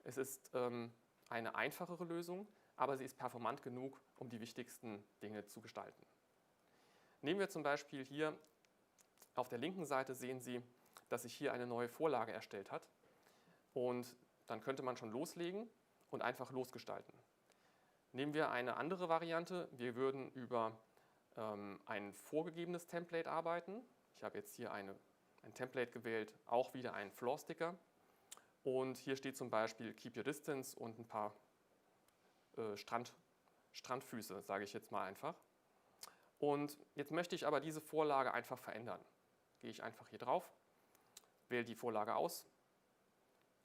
Speaker 11: es ist eine einfachere Lösung, aber sie ist performant genug, um die wichtigsten Dinge zu gestalten. Nehmen wir zum Beispiel hier auf der linken Seite, sehen Sie, dass sich hier eine neue Vorlage erstellt hat und dann könnte man schon loslegen und einfach losgestalten. Nehmen wir eine andere Variante, wir würden über ein vorgegebenes Template arbeiten. Ich habe jetzt hier ein Template gewählt, auch wieder ein Floor-Sticker und hier steht zum Beispiel Keep Your Distance und ein paar Strandfüße, sage ich jetzt mal einfach. Und jetzt möchte ich aber diese Vorlage einfach verändern. Gehe ich einfach hier drauf, wähle die Vorlage aus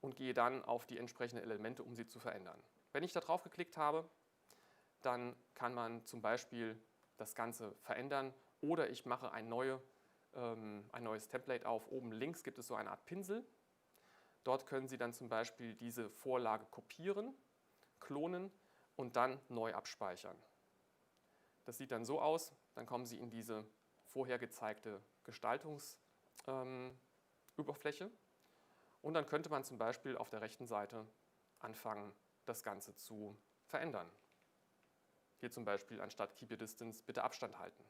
Speaker 11: und gehe dann auf die entsprechenden Elemente, um sie zu verändern. Wenn ich da drauf geklickt habe, dann kann man zum Beispiel das Ganze verändern oder ich mache ein neues Template auf. Oben links gibt es so eine Art Pinsel. Dort können Sie dann zum Beispiel diese Vorlage kopieren, klonen und dann neu abspeichern. Das sieht dann so aus, dann kommen Sie in diese vorher gezeigte Gestaltungsoberfläche und dann könnte man zum Beispiel auf der rechten Seite anfangen, das Ganze zu verändern. Hier zum Beispiel anstatt Keep Your Distance bitte Abstand halten.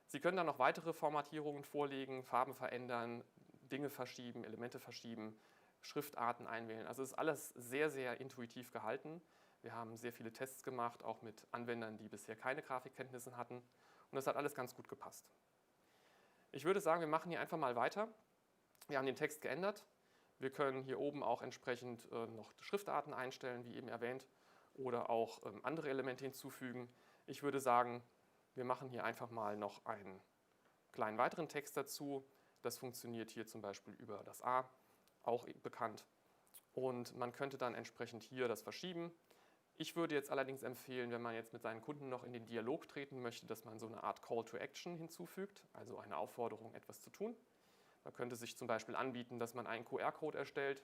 Speaker 11: Sie können dann noch weitere Formatierungen vorlegen, Farben verändern, Dinge verschieben, Elemente verschieben, Schriftarten einwählen. Also es ist alles sehr, sehr intuitiv gehalten. Wir haben sehr viele Tests gemacht, auch mit Anwendern, die bisher keine Grafikkenntnisse hatten. Und das hat alles ganz gut gepasst. Ich würde sagen, wir machen hier einfach mal weiter. Wir haben den Text geändert. Wir können hier oben auch entsprechend noch Schriftarten einstellen, wie eben erwähnt, oder auch andere Elemente hinzufügen. Ich würde sagen, wir machen hier einfach mal noch einen kleinen weiteren Text dazu. Das funktioniert hier zum Beispiel über das A, auch bekannt. Und man könnte dann entsprechend hier das verschieben. Ich würde jetzt allerdings empfehlen, wenn man jetzt mit seinen Kunden noch in den Dialog treten möchte, dass man so eine Art Call to Action hinzufügt, also eine Aufforderung, etwas zu tun. Da könnte sich zum Beispiel anbieten, dass man einen QR-Code erstellt.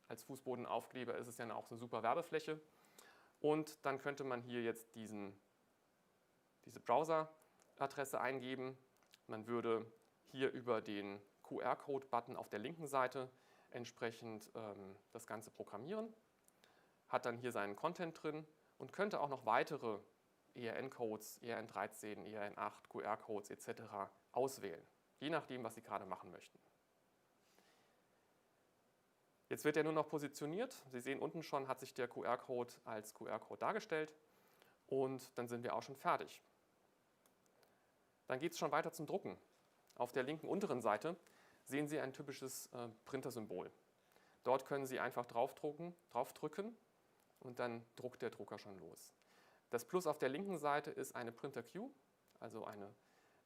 Speaker 11: Als Fußbodenaufkleber ist es ja auch eine super Werbefläche. Und dann könnte man hier jetzt diese Browser-Adresse eingeben. Man würde hier über den QR-Code-Button auf der linken Seite entsprechend das Ganze programmieren, hat dann hier seinen Content drin und könnte auch noch weitere ERN-Codes, ERN13, ERN8, QR-Codes etc. auswählen, je nachdem, was Sie gerade machen möchten. Jetzt wird er nur noch positioniert. Sie sehen unten schon, hat sich der QR-Code als QR-Code dargestellt und dann sind wir auch schon fertig. Dann geht es schon weiter zum Drucken. Auf der linken unteren Seite sehen Sie ein typisches Printer-Symbol. Dort können Sie einfach draufdrücken und dann druckt der Drucker schon los. Das Plus auf der linken Seite ist eine Printer-Queue, also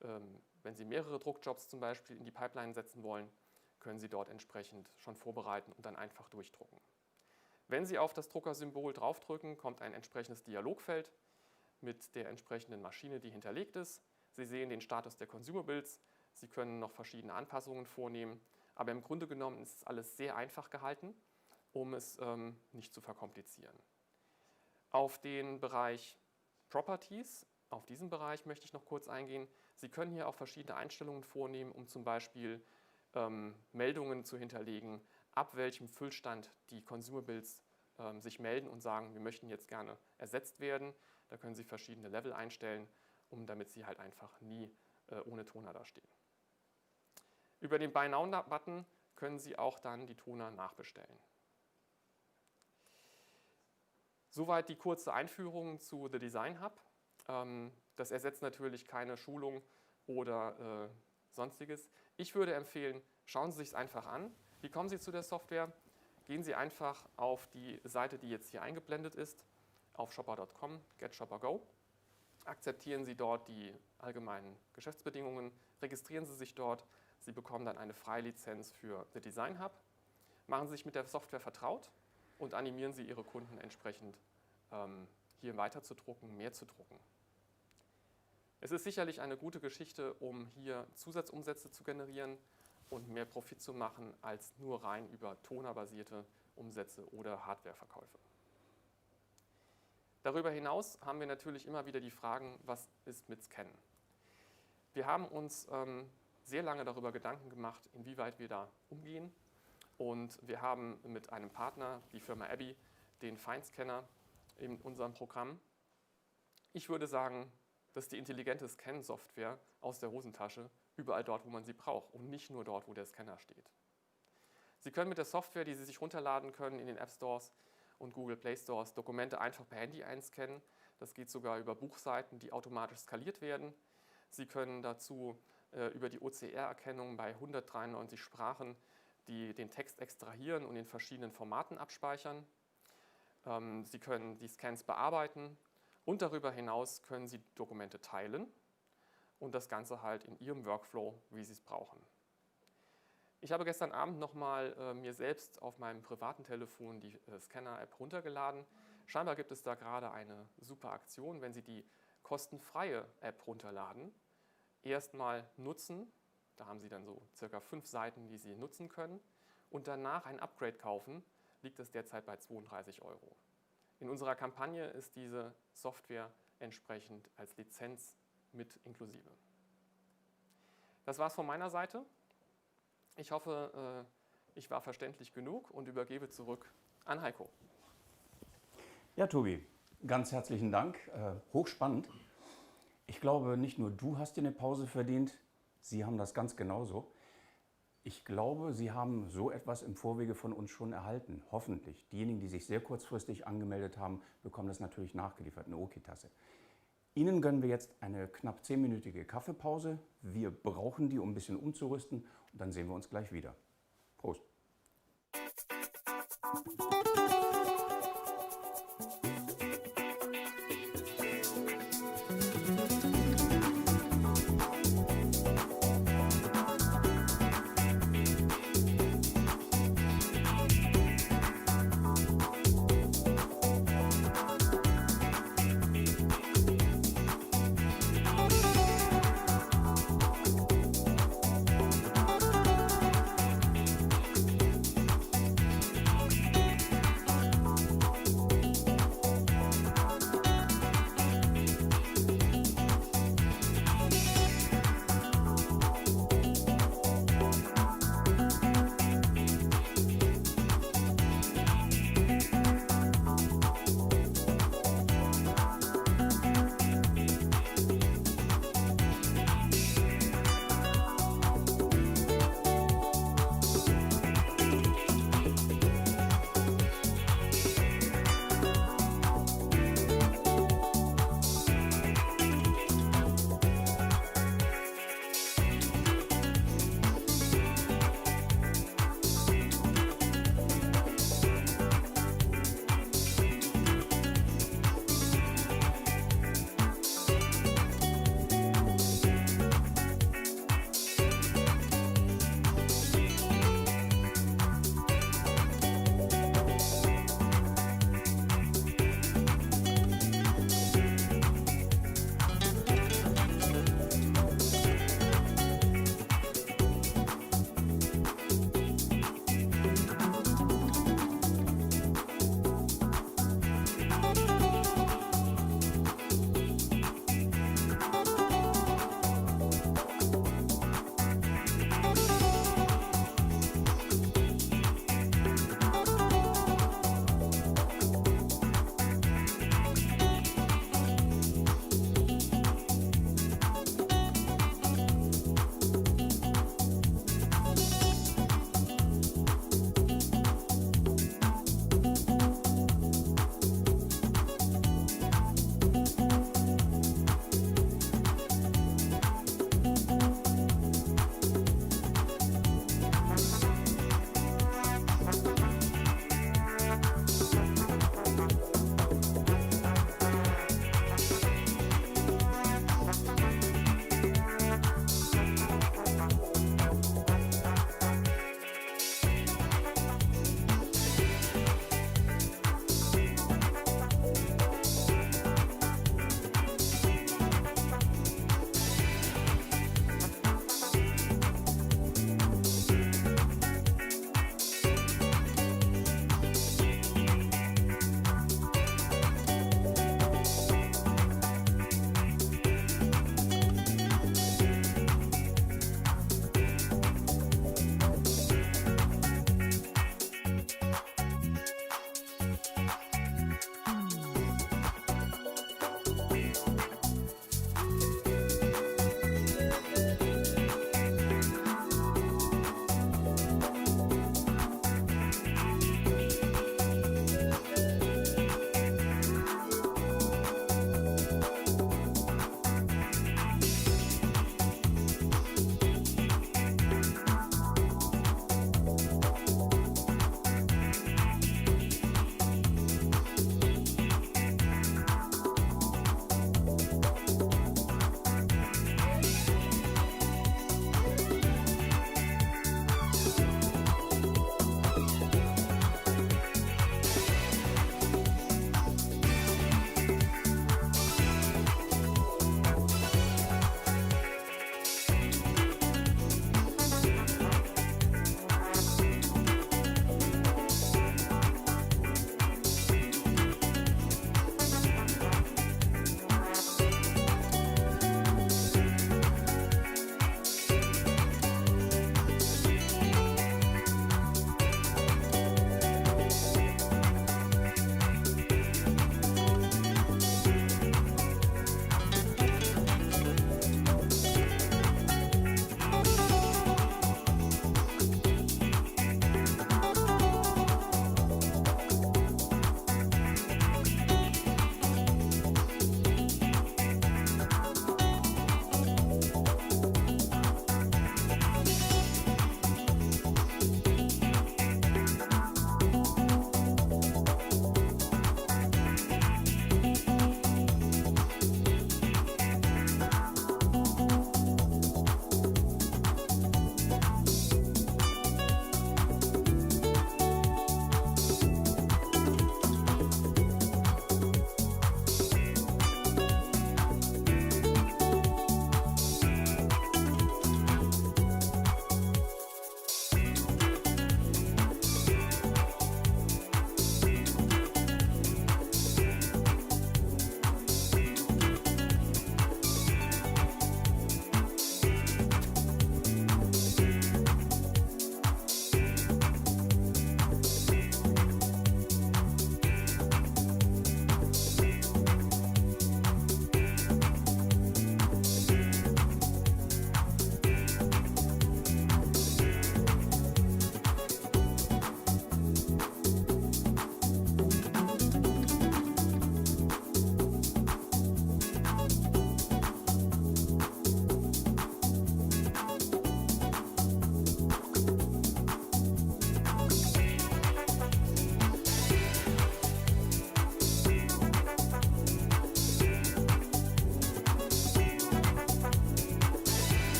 Speaker 11: wenn Sie mehrere Druckjobs zum Beispiel in die Pipeline setzen wollen, können Sie dort entsprechend schon vorbereiten und dann einfach durchdrucken. Wenn Sie auf das Druckersymbol draufdrücken, kommt ein entsprechendes Dialogfeld mit der entsprechenden Maschine, die hinterlegt ist. Sie sehen den Status der Consumables. Sie können noch verschiedene Anpassungen vornehmen, aber im Grunde genommen ist es alles sehr einfach gehalten, um es nicht zu verkomplizieren. Auf den Bereich Properties, auf diesen Bereich möchte ich noch kurz eingehen. Sie können hier auch verschiedene Einstellungen vornehmen, um zum Beispiel Meldungen zu hinterlegen, ab welchem Füllstand die Consumables sich melden und sagen, wir möchten jetzt gerne ersetzt werden. Da können Sie verschiedene Level einstellen, damit Sie halt einfach nie ohne Toner dastehen. Über den Buy Now-Button können Sie auch dann die Toner nachbestellen. Soweit die kurze Einführung zu The Design Hub. Das ersetzt natürlich keine Schulung oder Sonstiges. Ich würde empfehlen, schauen Sie sich es einfach an. Wie kommen Sie zu der Software? Gehen Sie einfach auf die Seite, die jetzt hier eingeblendet ist, auf shopper.com, GetShopperGo. Akzeptieren Sie dort die allgemeinen Geschäftsbedingungen, registrieren Sie sich dort. Sie bekommen dann eine Freilizenz für The Design Hub. Machen Sie sich mit der Software vertraut und animieren Sie Ihre Kunden entsprechend, hier weiter zu drucken, mehr zu drucken. Es ist sicherlich eine gute Geschichte, um hier Zusatzumsätze zu generieren und mehr Profit zu machen, als nur rein über tonerbasierte Umsätze oder Hardwareverkäufe. Darüber hinaus haben wir natürlich immer wieder die Fragen, was ist mit Scannen? Wir haben uns sehr lange darüber Gedanken gemacht, inwieweit wir da umgehen. Und wir haben mit einem Partner, die Firma Abby, den Feinscanner in unserem Programm. Ich würde sagen, das ist die intelligente Scan-Software aus der Hosentasche, überall dort, wo man sie braucht und nicht nur dort, wo der Scanner steht. Sie können mit der Software, die Sie sich runterladen können in den App Stores und Google Play Stores, Dokumente einfach per Handy einscannen. Das geht sogar über Buchseiten, die automatisch skaliert werden. Sie können dazu über die OCR-Erkennung bei 193 Sprachen den Text extrahieren und in verschiedenen Formaten abspeichern. Sie können die Scans bearbeiten und darüber hinaus können Sie Dokumente teilen und das Ganze halt in Ihrem Workflow, wie Sie es brauchen. Ich habe gestern Abend nochmal mir selbst auf meinem privaten Telefon die Scanner-App runtergeladen. Scheinbar gibt es da gerade eine super Aktion, wenn Sie die kostenfreie App runterladen, erstmal nutzen, da haben Sie dann so circa 5 Seiten, die Sie nutzen können, und danach ein Upgrade kaufen, liegt es derzeit bei 32 €. In unserer Kampagne ist diese Software entsprechend als Lizenz mit inklusive. Das war's von meiner Seite. Ich hoffe, ich war verständlich genug und übergebe zurück an Heiko.
Speaker 1: Ja, Tobi, ganz herzlichen Dank. Hochspannend. Ich glaube, nicht nur du hast dir eine Pause verdient, Sie haben das ganz genauso. Ich glaube, Sie haben so etwas im Vorwege von uns schon erhalten. Hoffentlich. Diejenigen, die sich sehr kurzfristig angemeldet haben, bekommen das natürlich nachgeliefert, eine Oki-Tasse. Ihnen gönnen wir jetzt eine knapp 10-minütige Kaffeepause. Wir brauchen die, um ein bisschen umzurüsten, und dann sehen wir uns gleich wieder. Prost!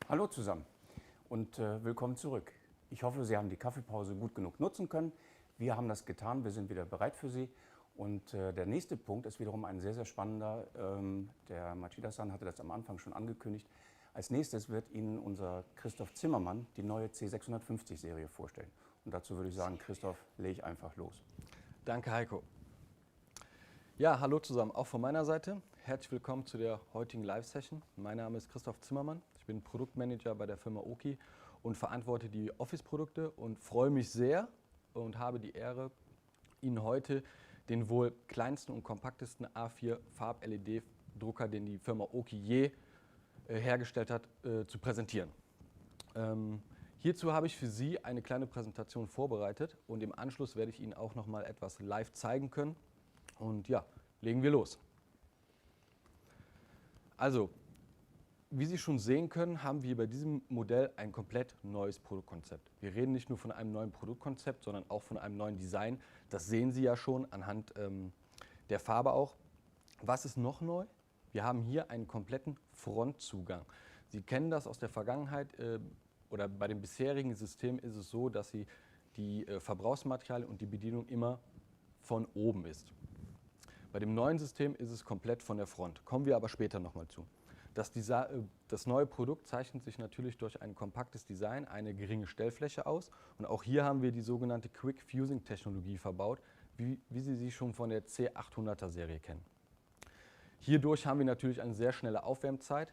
Speaker 1: Hallo zusammen und willkommen zurück. Ich hoffe, Sie haben die Kaffeepause gut genug nutzen können. Wir haben das getan, wir sind wieder bereit für Sie. Und der nächste Punkt ist wiederum ein sehr, sehr spannender. Der Machida-san hatte das am Anfang schon angekündigt. Als nächstes wird Ihnen unser Christoph Zimmermann die neue C650-Serie vorstellen. Und dazu würde ich sagen, Christoph, lege ich einfach los.
Speaker 12: Danke, Heiko. Ja, hallo zusammen, auch von meiner Seite. Herzlich willkommen zu der heutigen Live-Session. Mein Name ist Christoph Zimmermann. Ich bin Produktmanager bei der Firma Oki und verantworte die Office-Produkte und freue mich sehr und habe die Ehre, Ihnen heute den wohl kleinsten und kompaktesten A4 Farb-LED-Drucker, den die Firma Oki je hergestellt hat, zu präsentieren. Hierzu habe ich für Sie eine kleine Präsentation vorbereitet und im Anschluss werde ich Ihnen auch noch mal etwas live zeigen können. Und ja, legen wir los. Also, wie Sie schon sehen können, haben wir bei diesem Modell ein komplett neues Produktkonzept. Wir reden nicht nur von einem neuen Produktkonzept, sondern auch von einem neuen Design. Das sehen Sie ja schon anhand der Farbe auch. Was ist noch neu? Wir haben hier einen kompletten Frontzugang. Sie kennen das aus der Vergangenheit oder bei dem bisherigen System ist es so, dass Sie die Verbrauchsmaterialien und die Bedienung immer von oben ist. Bei dem neuen System ist es komplett von der Front. Kommen wir aber später nochmal zu. Das neue Produkt zeichnet sich natürlich durch ein kompaktes Design, eine geringe Stellfläche aus. Und auch hier haben wir die sogenannte Quick Fusing Technologie verbaut, wie Sie sie schon von der C800er Serie kennen. Hierdurch haben wir natürlich eine sehr schnelle Aufwärmzeit.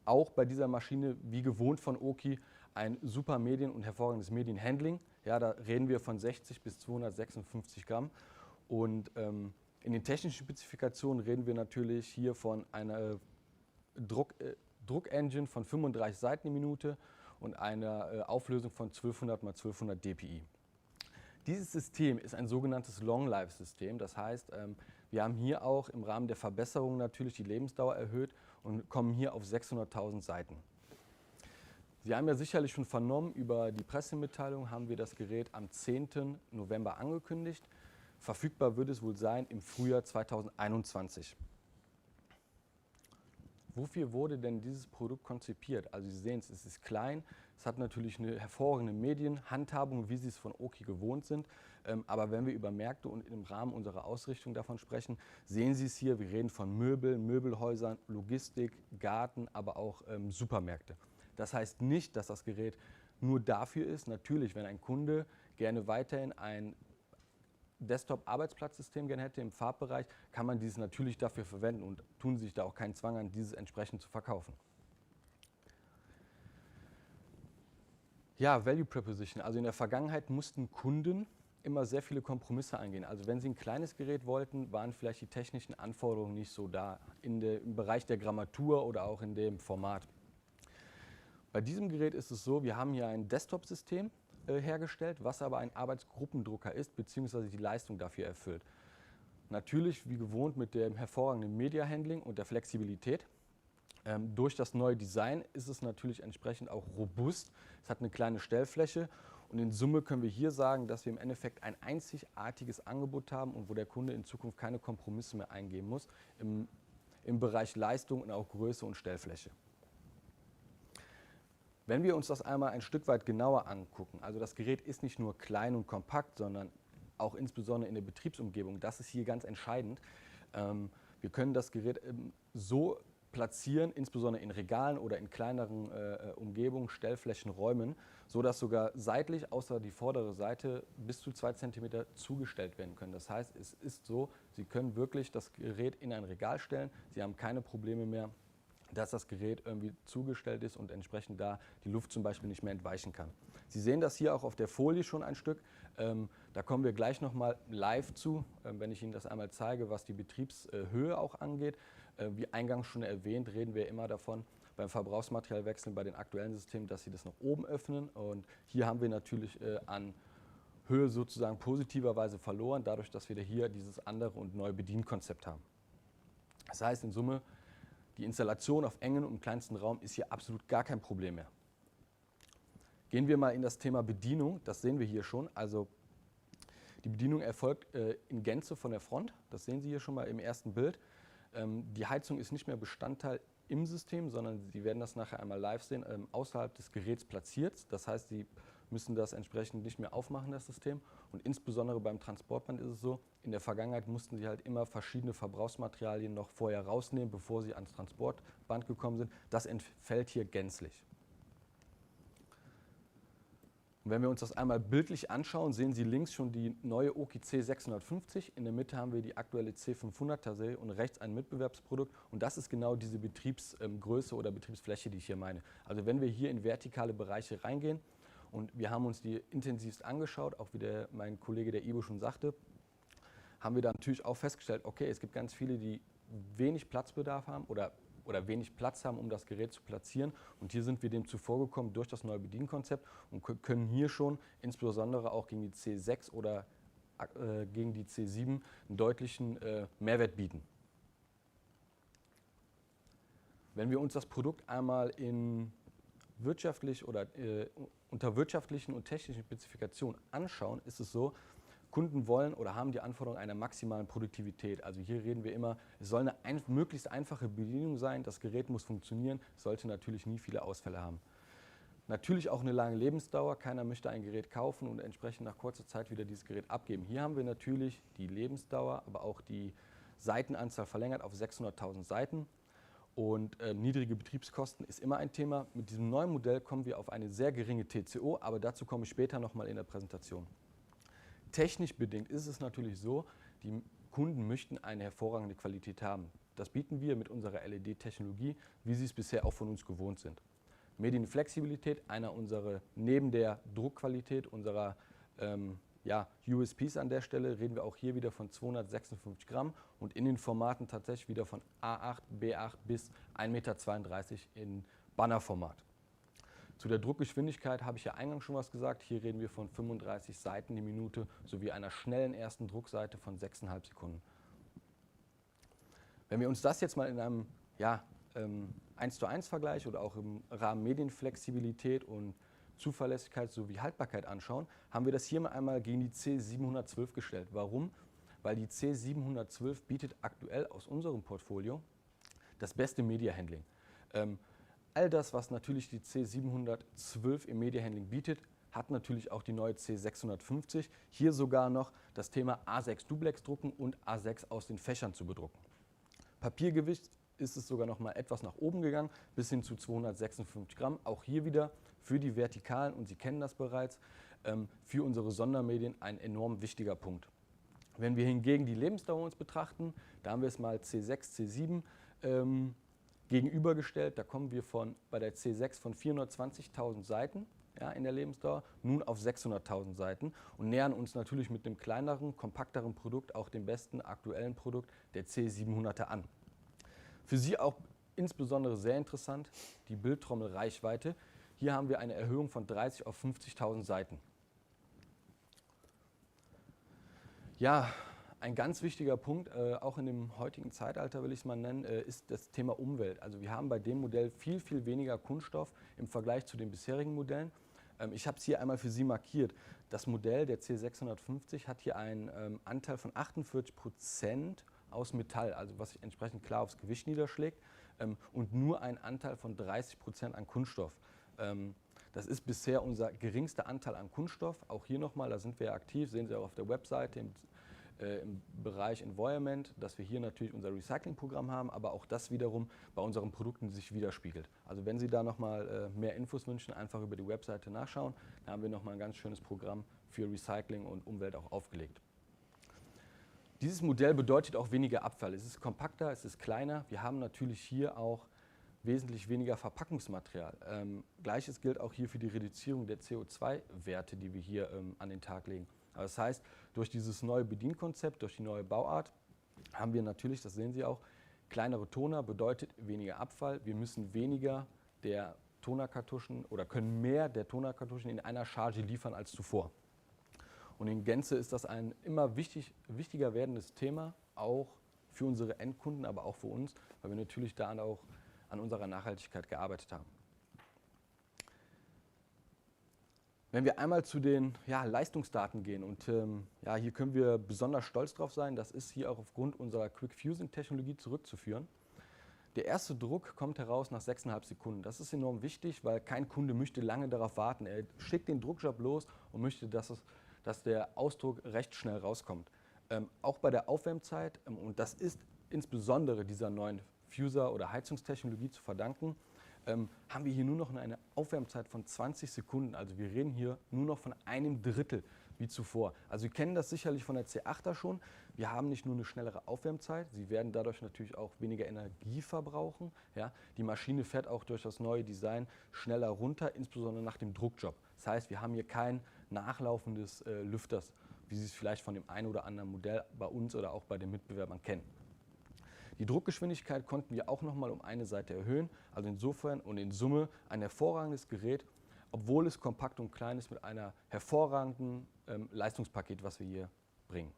Speaker 12: Auch bei dieser Maschine, wie gewohnt von Oki, ein super Medien- und hervorragendes Medienhandling. Ja, da reden wir von 60 bis 256 Gramm. Und in den technischen Spezifikationen reden wir natürlich hier von einer Druckengine von 35 Seiten die Minute und einer Auflösung von 1200 x 1200 dpi. Dieses System ist ein sogenanntes Long-Life-System. Das heißt, wir haben hier auch im Rahmen der Verbesserung natürlich die Lebensdauer erhöht und kommen hier auf 600.000 Seiten. Sie haben ja sicherlich schon vernommen, über die Pressemitteilung haben wir das Gerät am 10. November angekündigt. Verfügbar wird es wohl sein im Frühjahr 2021. Wofür wurde denn dieses Produkt konzipiert? Also Sie sehen es ist klein, es hat natürlich eine hervorragende Medienhandhabung, wie Sie es von Oki gewohnt sind. Aber wenn wir über Märkte und im Rahmen unserer Ausrichtung davon sprechen, sehen Sie es hier, wir reden von Möbeln, Möbelhäusern, Logistik, Garten, aber auch Supermärkte. Das heißt nicht, dass das Gerät nur dafür ist. Natürlich, wenn ein Kunde gerne weiterhin ein Desktop-Arbeitsplatzsystem gerne hätte im Farbbereich, kann man dieses natürlich dafür verwenden und tun sich da auch keinen Zwang an, dieses entsprechend zu verkaufen. Ja, Value Proposition. Also in der Vergangenheit mussten Kunden immer sehr viele Kompromisse eingehen. Also wenn sie ein kleines Gerät wollten, waren vielleicht die technischen Anforderungen nicht so da, im Bereich der Grammatur oder auch in dem Format. Bei diesem Gerät ist es so, wir haben hier ein Desktop-System hergestellt, was aber ein Arbeitsgruppendrucker ist, beziehungsweise die Leistung dafür erfüllt. Natürlich, wie gewohnt, mit dem hervorragenden Media-Handling und der Flexibilität. Durch das neue Design ist es natürlich entsprechend auch robust. Es hat eine kleine Stellfläche und in Summe können wir hier sagen, dass wir im Endeffekt ein einzigartiges Angebot haben und wo der Kunde in Zukunft keine Kompromisse mehr eingehen muss im Bereich Leistung und auch Größe und Stellfläche. Wenn wir uns das einmal ein Stück weit genauer angucken, also das Gerät ist nicht nur klein und kompakt, sondern auch insbesondere in der Betriebsumgebung, das ist hier ganz entscheidend. Wir können das Gerät so platzieren, insbesondere in Regalen oder in kleineren Umgebungen, Stellflächen, Räumen, sodass sogar seitlich, außer die vordere Seite, bis zu 2 cm zugestellt werden können. Das heißt, es ist so, Sie können wirklich das Gerät in ein Regal stellen, Sie haben keine Probleme mehr, dass das Gerät irgendwie zugestellt ist und entsprechend da die Luft zum Beispiel nicht mehr entweichen kann. Sie sehen das hier auch auf der Folie schon ein Stück. Da kommen wir gleich nochmal live zu, wenn ich Ihnen das einmal zeige, was die Betriebshöhe auch angeht. Wie eingangs schon erwähnt, reden wir immer davon, beim Verbrauchsmaterialwechseln bei den aktuellen Systemen, dass Sie das nach oben öffnen. Und hier haben wir natürlich an Höhe sozusagen positiverweise verloren, dadurch, dass wir hier dieses andere und neue Bedienkonzept haben. Das heißt in Summe, die Installation auf engem und kleinsten Raum ist hier absolut gar kein Problem mehr. Gehen wir mal in das Thema Bedienung, das sehen wir hier schon. Also die Bedienung erfolgt in Gänze von der Front, das sehen Sie hier schon mal im ersten Bild. Die Heizung ist nicht mehr Bestandteil im System, sondern Sie werden das nachher einmal live sehen, außerhalb des Geräts platziert. Das heißt, Sie müssen das entsprechend nicht mehr aufmachen, das System. Und insbesondere beim Transportband ist es so, in der Vergangenheit mussten Sie halt immer verschiedene Verbrauchsmaterialien noch vorher rausnehmen, bevor Sie ans Transportband gekommen sind. Das entfällt hier gänzlich. Und wenn wir uns das einmal bildlich anschauen, sehen Sie links schon die neue Oki C650. In der Mitte haben wir die aktuelle C500er Serie und rechts ein Mitbewerbsprodukt. Und das ist genau diese Betriebsgröße oder Betriebsfläche, die ich hier meine. Also wenn wir hier in vertikale Bereiche reingehen, und wir haben uns die intensivst angeschaut, auch wie mein Kollege der Ivo schon sagte, haben wir da natürlich auch festgestellt, okay, es gibt ganz viele, die wenig Platzbedarf haben oder wenig Platz haben, um das Gerät zu platzieren. Und hier sind wir dem zuvorgekommen durch das neue Bedienkonzept und können hier schon insbesondere auch gegen die C6 oder gegen die C7 einen deutlichen Mehrwert bieten. Wenn wir uns das Produkt einmal in unter wirtschaftlichen und technischen Spezifikationen anschauen, ist es so, Kunden wollen oder haben die Anforderung einer maximalen Produktivität. Also hier reden wir immer, es soll eine möglichst einfache Bedienung sein, das Gerät muss funktionieren, es sollte natürlich nie viele Ausfälle haben. Natürlich auch eine lange Lebensdauer, keiner möchte ein Gerät kaufen und entsprechend nach kurzer Zeit wieder dieses Gerät abgeben. Hier haben wir natürlich die Lebensdauer, aber auch die Seitenanzahl verlängert auf 600.000 Seiten. Und niedrige Betriebskosten ist immer ein Thema. Mit diesem neuen Modell kommen wir auf eine sehr geringe TCO, aber dazu komme ich später nochmal in der Präsentation. Technisch bedingt ist es natürlich so, die Kunden möchten eine hervorragende Qualität haben. Das bieten wir mit unserer LED-Technologie, wie Sie es bisher auch von uns gewohnt sind. Medienflexibilität, einer unserer, neben der Druckqualität unserer USPs an der Stelle, reden wir auch hier wieder von 256 Gramm und in den Formaten tatsächlich wieder von A8, B8 bis 1,32 Meter in Bannerformat. Zu der Druckgeschwindigkeit habe ich ja eingangs schon was gesagt. Hier reden wir von 35 Seiten die Minute sowie einer schnellen ersten Druckseite von 6,5 Sekunden. Wenn wir uns das jetzt mal in einem 1:1 Vergleich oder auch im Rahmen Medienflexibilität und Zuverlässigkeit sowie Haltbarkeit anschauen, haben wir das hier mal einmal gegen die C712 gestellt. Warum? Weil die C712 bietet aktuell aus unserem Portfolio das beste Media Handling. All das, was natürlich die C712 im Media Handling bietet, hat natürlich auch die neue C650. Hier sogar noch das Thema A6 Duplex drucken und A6 aus den Fächern zu bedrucken. Papiergewicht ist es sogar noch mal etwas nach oben gegangen, bis hin zu 256 Gramm. Auch hier wieder für die Vertikalen, und Sie kennen das bereits, für unsere Sondermedien ein enorm wichtiger Punkt. Wenn wir hingegen die Lebensdauer uns betrachten, da haben wir es mal C6, C7 gegenübergestellt. Da kommen wir bei der C6 von 420.000 Seiten in der Lebensdauer nun auf 600.000 Seiten und nähern uns natürlich mit dem kleineren, kompakteren Produkt auch dem besten aktuellen Produkt der C700er an. Für Sie auch insbesondere sehr interessant, die Bildtrommelreichweite. Hier haben wir eine Erhöhung von 30 auf 50.000 Seiten. Ja, ein ganz wichtiger Punkt, auch in dem heutigen Zeitalter will ich es mal nennen, ist das Thema Umwelt. Also wir haben bei dem Modell viel, viel weniger Kunststoff im Vergleich zu den bisherigen Modellen. Ich habe es hier einmal für Sie markiert. Das Modell der C650 hat hier einen Anteil von 48% aus Metall, also was sich entsprechend klar aufs Gewicht niederschlägt, und nur einen Anteil von 30% an Kunststoff. Das ist bisher unser geringster Anteil an Kunststoff. Auch hier nochmal, da sind wir aktiv, sehen Sie auch auf der Webseite im Bereich Environment, dass wir hier natürlich unser Recyclingprogramm haben, aber auch das wiederum bei unseren Produkten sich widerspiegelt. Also wenn Sie da nochmal mehr Infos wünschen, einfach über die Webseite nachschauen. Da haben wir nochmal ein ganz schönes Programm für Recycling und Umwelt auch aufgelegt. Dieses Modell bedeutet auch weniger Abfall. Es ist kompakter, es ist kleiner. Wir haben natürlich hier auch wesentlich weniger Verpackungsmaterial. Gleiches gilt auch hier für die Reduzierung der CO2-Werte, die wir hier an den Tag legen. Aber das heißt, durch dieses neue Bedienkonzept, durch die neue Bauart, haben wir natürlich, das sehen Sie auch, kleinere Toner, bedeutet weniger Abfall. Wir müssen weniger der Tonerkartuschen oder können mehr der Tonerkartuschen in einer Charge liefern als zuvor. Und in Gänze ist das ein immer wichtiger werdendes Thema, auch für unsere Endkunden, aber auch für uns, weil wir natürlich da auch an unserer Nachhaltigkeit gearbeitet haben. Wenn wir einmal zu den Leistungsdaten gehen, und hier können wir besonders stolz drauf sein, das ist hier auch aufgrund unserer Quick Fusing Technologie zurückzuführen. Der erste Druck kommt heraus nach 6,5 Sekunden. Das ist enorm wichtig, weil kein Kunde möchte lange darauf warten. Er schickt den Druckjob los und möchte, dass der Ausdruck recht schnell rauskommt. Auch bei der Aufwärmzeit, und das ist insbesondere dieser neuen Fuser- oder Heizungstechnologie zu verdanken, haben wir hier nur noch eine Aufwärmzeit von 20 Sekunden. Also wir reden hier nur noch von einem Drittel wie zuvor. Also Sie kennen das sicherlich von der C8er schon. Wir haben nicht nur eine schnellere Aufwärmzeit, Sie werden dadurch natürlich auch weniger Energie verbrauchen. Ja. Die Maschine fährt auch durch das neue Design schneller runter, insbesondere nach dem Druckjob. Das heißt, wir haben hier kein Nachlaufen des Lüfters, wie Sie es vielleicht von dem einen oder anderen Modell bei uns oder auch bei den Mitbewerbern kennen. Die Druckgeschwindigkeit konnten wir auch nochmal um eine Seite erhöhen. Also insofern und in Summe ein hervorragendes Gerät, obwohl es kompakt und klein ist, mit einer hervorragenden Leistungspaket, was wir hier bringen.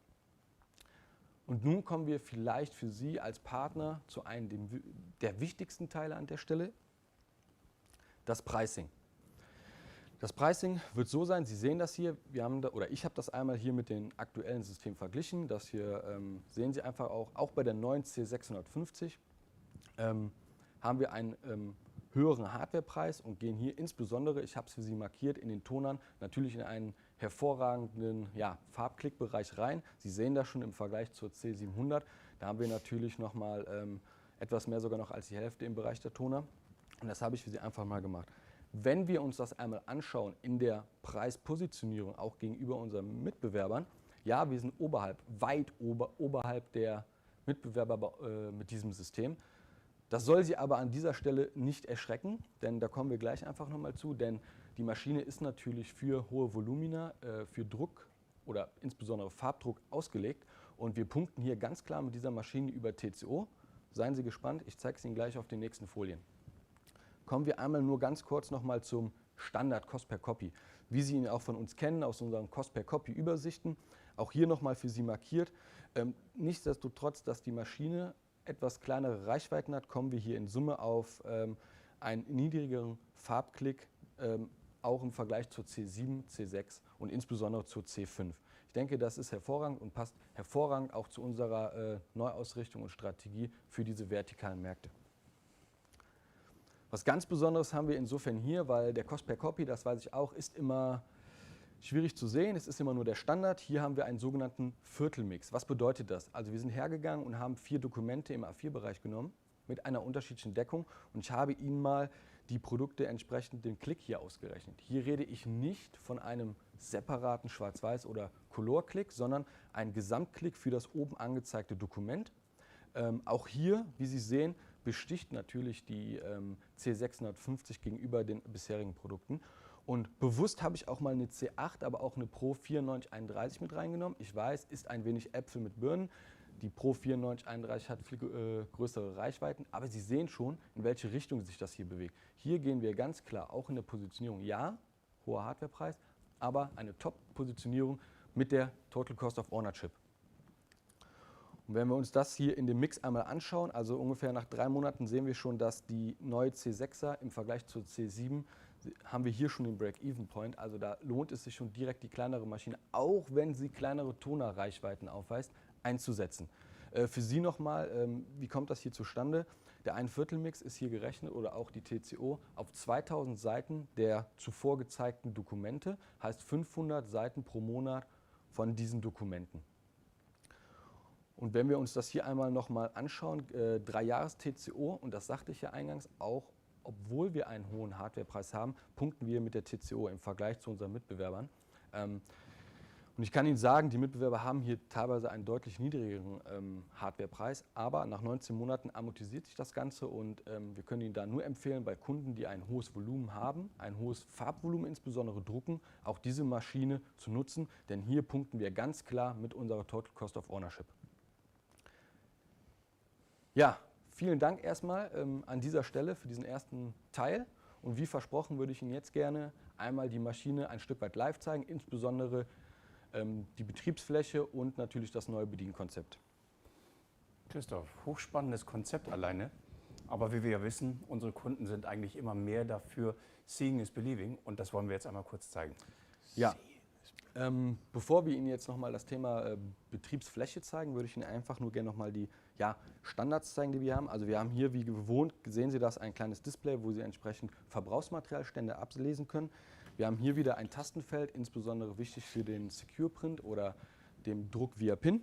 Speaker 12: Und nun kommen wir vielleicht für Sie als Partner zu einem der wichtigsten Teile an der Stelle, das Pricing. Das Pricing wird so sein, Sie sehen das hier, ich habe das einmal hier mit dem aktuellen System verglichen. Das hier sehen Sie einfach auch bei der neuen C650 haben wir einen höheren Hardwarepreis und gehen hier insbesondere, ich habe es für Sie markiert, in den Tonern natürlich in einen hervorragenden Farbklickbereich rein. Sie sehen das schon im Vergleich zur C700. Da haben wir natürlich nochmal etwas mehr sogar noch als die Hälfte im Bereich der Toner. Und das habe ich für Sie einfach mal gemacht. Wenn wir uns das einmal anschauen in der Preispositionierung, auch gegenüber unseren Mitbewerbern, ja, wir sind weit oberhalb der Mitbewerber mit diesem System. Das soll Sie aber an dieser Stelle nicht erschrecken, denn da kommen wir gleich einfach nochmal zu, denn die Maschine ist natürlich für hohe Volumina, für Druck oder insbesondere Farbdruck ausgelegt und wir punkten hier ganz klar mit dieser Maschine über TCO. Seien Sie gespannt, ich zeige es Ihnen gleich auf den nächsten Folien. Kommen wir einmal nur ganz kurz nochmal zum Standard Cost per Copy. Wie Sie ihn auch von uns kennen, aus unseren Cost per Copy Übersichten, auch hier nochmal für Sie markiert. Nichtsdestotrotz, dass die Maschine etwas kleinere Reichweiten hat, kommen wir hier in Summe auf einen niedrigeren Farbklick, auch im Vergleich zur C7, C6 und insbesondere zur C5. Ich denke, das ist hervorragend und passt hervorragend auch zu unserer Neuausrichtung und Strategie für diese vertikalen Märkte. Was ganz Besonderes haben wir insofern hier, weil der Cost per Copy, das weiß ich auch, ist immer schwierig zu sehen. Es ist immer nur der Standard. Hier haben wir einen sogenannten Viertelmix. Was bedeutet das? Also wir sind hergegangen und haben 4 Dokumente im A4-Bereich genommen mit einer unterschiedlichen Deckung und ich habe Ihnen mal die Produkte entsprechend den Klick hier ausgerechnet. Hier rede ich nicht von einem separaten Schwarz-Weiß- oder Color-Klick, sondern ein Gesamtklick für das oben angezeigte Dokument. Auch hier, wie Sie sehen, besticht natürlich die C650 gegenüber den bisherigen Produkten. Und bewusst habe ich auch mal eine C8, aber auch eine Pro 9431 mit reingenommen. Ich weiß, ist ein wenig Äpfel mit Birnen. Die Pro 9431 hat viel größere Reichweiten, aber Sie sehen schon, in welche Richtung sich das hier bewegt. Hier gehen wir ganz klar auch in der Positionierung, ja, hoher Hardwarepreis, aber eine Top-Positionierung mit der Total Cost of Ownership. Und wenn wir uns das hier in dem Mix einmal anschauen, also ungefähr nach 3 Monaten sehen wir schon, dass die neue C6er im Vergleich zur C7 haben wir hier schon den Break-Even-Point. Also da lohnt es sich schon direkt die kleinere Maschine, auch wenn sie kleinere Tonerreichweiten aufweist, einzusetzen. Für Sie nochmal, wie kommt das hier zustande? Der 1/4-Mix ist hier gerechnet oder auch die TCO auf 2000 Seiten der zuvor gezeigten Dokumente, heißt 500 Seiten pro Monat von diesen Dokumenten. Und wenn wir uns das hier einmal nochmal anschauen, 3 Jahres TCO, und das sagte ich ja eingangs auch, obwohl wir einen hohen Hardwarepreis haben, punkten wir mit der TCO im Vergleich zu unseren Mitbewerbern. Und ich kann Ihnen sagen, die Mitbewerber haben hier teilweise einen deutlich niedrigeren Hardwarepreis, aber nach 19 Monaten amortisiert sich das Ganze und wir können Ihnen da nur empfehlen, bei Kunden, die ein hohes Volumen haben, ein hohes Farbvolumen insbesondere drucken, auch diese Maschine zu nutzen, denn hier punkten wir ganz klar mit unserer Total Cost of Ownership. Ja, vielen Dank erstmal an dieser Stelle für diesen ersten Teil und wie versprochen würde ich Ihnen jetzt gerne einmal die Maschine ein Stück weit live zeigen, insbesondere die Betriebsfläche und natürlich das neue Bedienkonzept.
Speaker 1: Christoph, hochspannendes Konzept alleine, aber wie wir ja wissen, unsere Kunden sind eigentlich immer mehr dafür, seeing is believing und das wollen wir jetzt einmal kurz zeigen.
Speaker 12: Ja, Bevor wir Ihnen jetzt nochmal das Thema Betriebsfläche zeigen, würde ich Ihnen einfach nur gerne nochmal die Standards zeigen, die wir haben. Also wir haben hier, wie gewohnt, sehen Sie das, ein kleines Display, wo Sie entsprechend Verbrauchsmaterialstände ablesen können. Wir haben hier wieder ein Tastenfeld, insbesondere wichtig für den Secure Print oder dem Druck via PIN.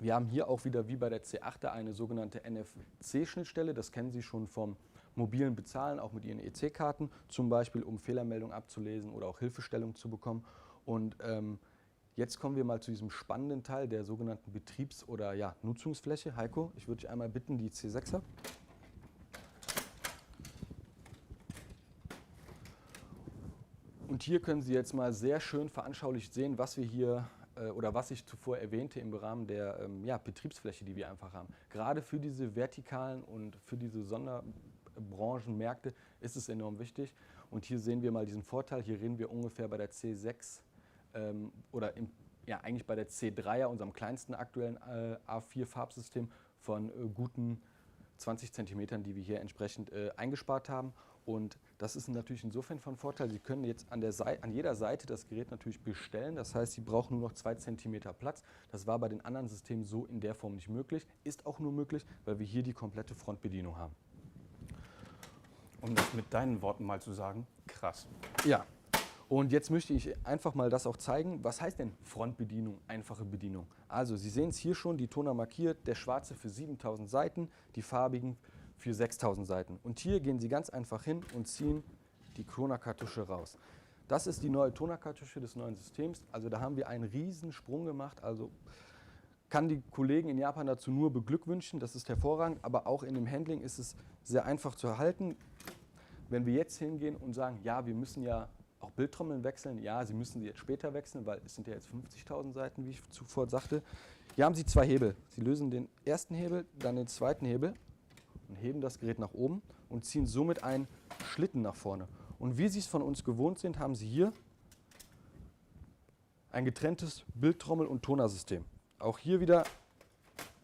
Speaker 12: Wir haben hier auch wieder, wie bei der C8, eine sogenannte NFC-Schnittstelle. Das kennen Sie schon vom mobilen Bezahlen, auch mit Ihren EC-Karten, zum Beispiel um Fehlermeldungen abzulesen oder auch Hilfestellung zu bekommen. Und jetzt kommen wir mal zu diesem spannenden Teil der sogenannten Betriebs- oder Nutzungsfläche. Heiko, ich würde dich einmal bitten, die C6er. Und hier können Sie jetzt mal sehr schön veranschaulicht sehen, was wir hier oder was ich zuvor erwähnte im Rahmen der Betriebsfläche, die wir einfach haben. Gerade für diese vertikalen und für diese Sonderbranchenmärkte ist es enorm wichtig. Und hier sehen wir mal diesen Vorteil. Hier reden wir ungefähr bei der C6 oder eigentlich bei der C3er, unserem kleinsten aktuellen A4-Farbsystem, von guten 20 Zentimetern, die wir hier entsprechend eingespart haben. Und das ist natürlich insofern von Vorteil. Sie können jetzt an jeder Seite das Gerät natürlich bestellen. Das heißt, Sie brauchen nur noch 2 Zentimeter Platz. Das war bei den anderen Systemen so in der Form nicht möglich. Ist auch nur möglich, weil wir hier die komplette Frontbedienung haben.
Speaker 1: Um das mit deinen Worten mal zu sagen, krass.
Speaker 12: Ja, und jetzt möchte ich einfach mal das auch zeigen. Was heißt denn Frontbedienung, einfache Bedienung? Also Sie sehen es hier schon, die Toner markiert, der schwarze für 7000 Seiten, die farbigen für 6000 Seiten. Und hier gehen Sie ganz einfach hin und ziehen die Tonerkartusche raus. Das ist die neue Tonerkartusche des neuen Systems. Also da haben wir einen riesen Sprung gemacht. Also kann die Kollegen in Japan dazu nur beglückwünschen. Das ist hervorragend. Aber auch in dem Handling ist es sehr einfach zu erhalten. Wenn wir jetzt hingehen und sagen, ja, wir müssen ja auch Bildtrommeln wechseln. Ja, Sie müssen sie jetzt später wechseln, weil es sind ja jetzt 50.000 Seiten, wie ich zuvor sagte. Hier haben Sie 2 Hebel. Sie lösen den ersten Hebel, dann den zweiten Hebel und heben das Gerät nach oben und ziehen somit einen Schlitten nach vorne. Und wie Sie es von uns gewohnt sind, haben Sie hier ein getrenntes Bildtrommel- und Tonersystem. Auch hier wieder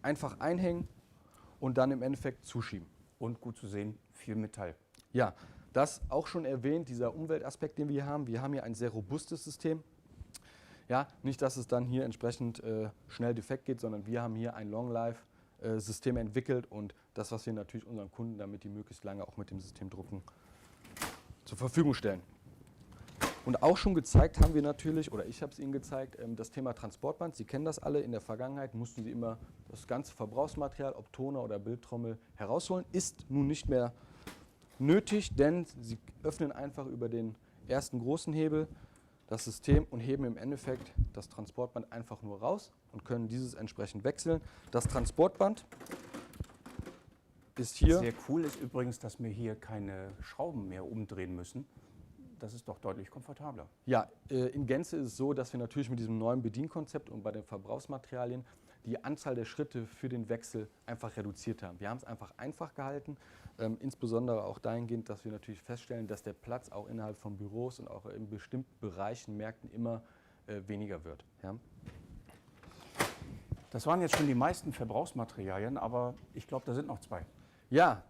Speaker 12: einfach einhängen und dann im Endeffekt zuschieben.
Speaker 1: Und gut zu sehen, viel Metall.
Speaker 12: Ja, das auch schon erwähnt, dieser Umweltaspekt, den wir hier haben. Wir haben hier ein sehr robustes System. Ja, nicht, dass es dann hier entsprechend schnell defekt geht, sondern wir haben hier ein Long-Life-System entwickelt und das, was wir natürlich unseren Kunden, damit die möglichst lange auch mit dem System drucken, zur Verfügung stellen. Und auch schon gezeigt haben wir natürlich, oder ich habe es Ihnen gezeigt, das Thema Transportband. Sie kennen das alle. In der Vergangenheit mussten Sie immer das ganze Verbrauchsmaterial, ob Toner oder Bildtrommel, herausholen. Ist nun nicht mehr nötig, denn Sie öffnen einfach über den ersten großen Hebel das System und heben im Endeffekt das Transportband einfach nur raus und können dieses entsprechend wechseln. Das Transportband ist hier.
Speaker 1: Sehr cool ist übrigens, dass wir hier keine Schrauben mehr umdrehen müssen. Das ist doch deutlich komfortabler.
Speaker 12: Ja, in Gänze ist es so, dass wir natürlich mit diesem neuen Bedienkonzept und bei den Verbrauchsmaterialien die Anzahl der Schritte für den Wechsel einfach reduziert haben. Wir haben es einfach einfach gehalten, insbesondere auch dahingehend, dass wir natürlich feststellen, dass der Platz auch innerhalb von Büros und auch in bestimmten Bereichen, Märkten immer weniger wird. Ja?
Speaker 1: Das waren jetzt schon die meisten Verbrauchsmaterialien, aber ich glaube, da sind noch 2.
Speaker 12: Ja,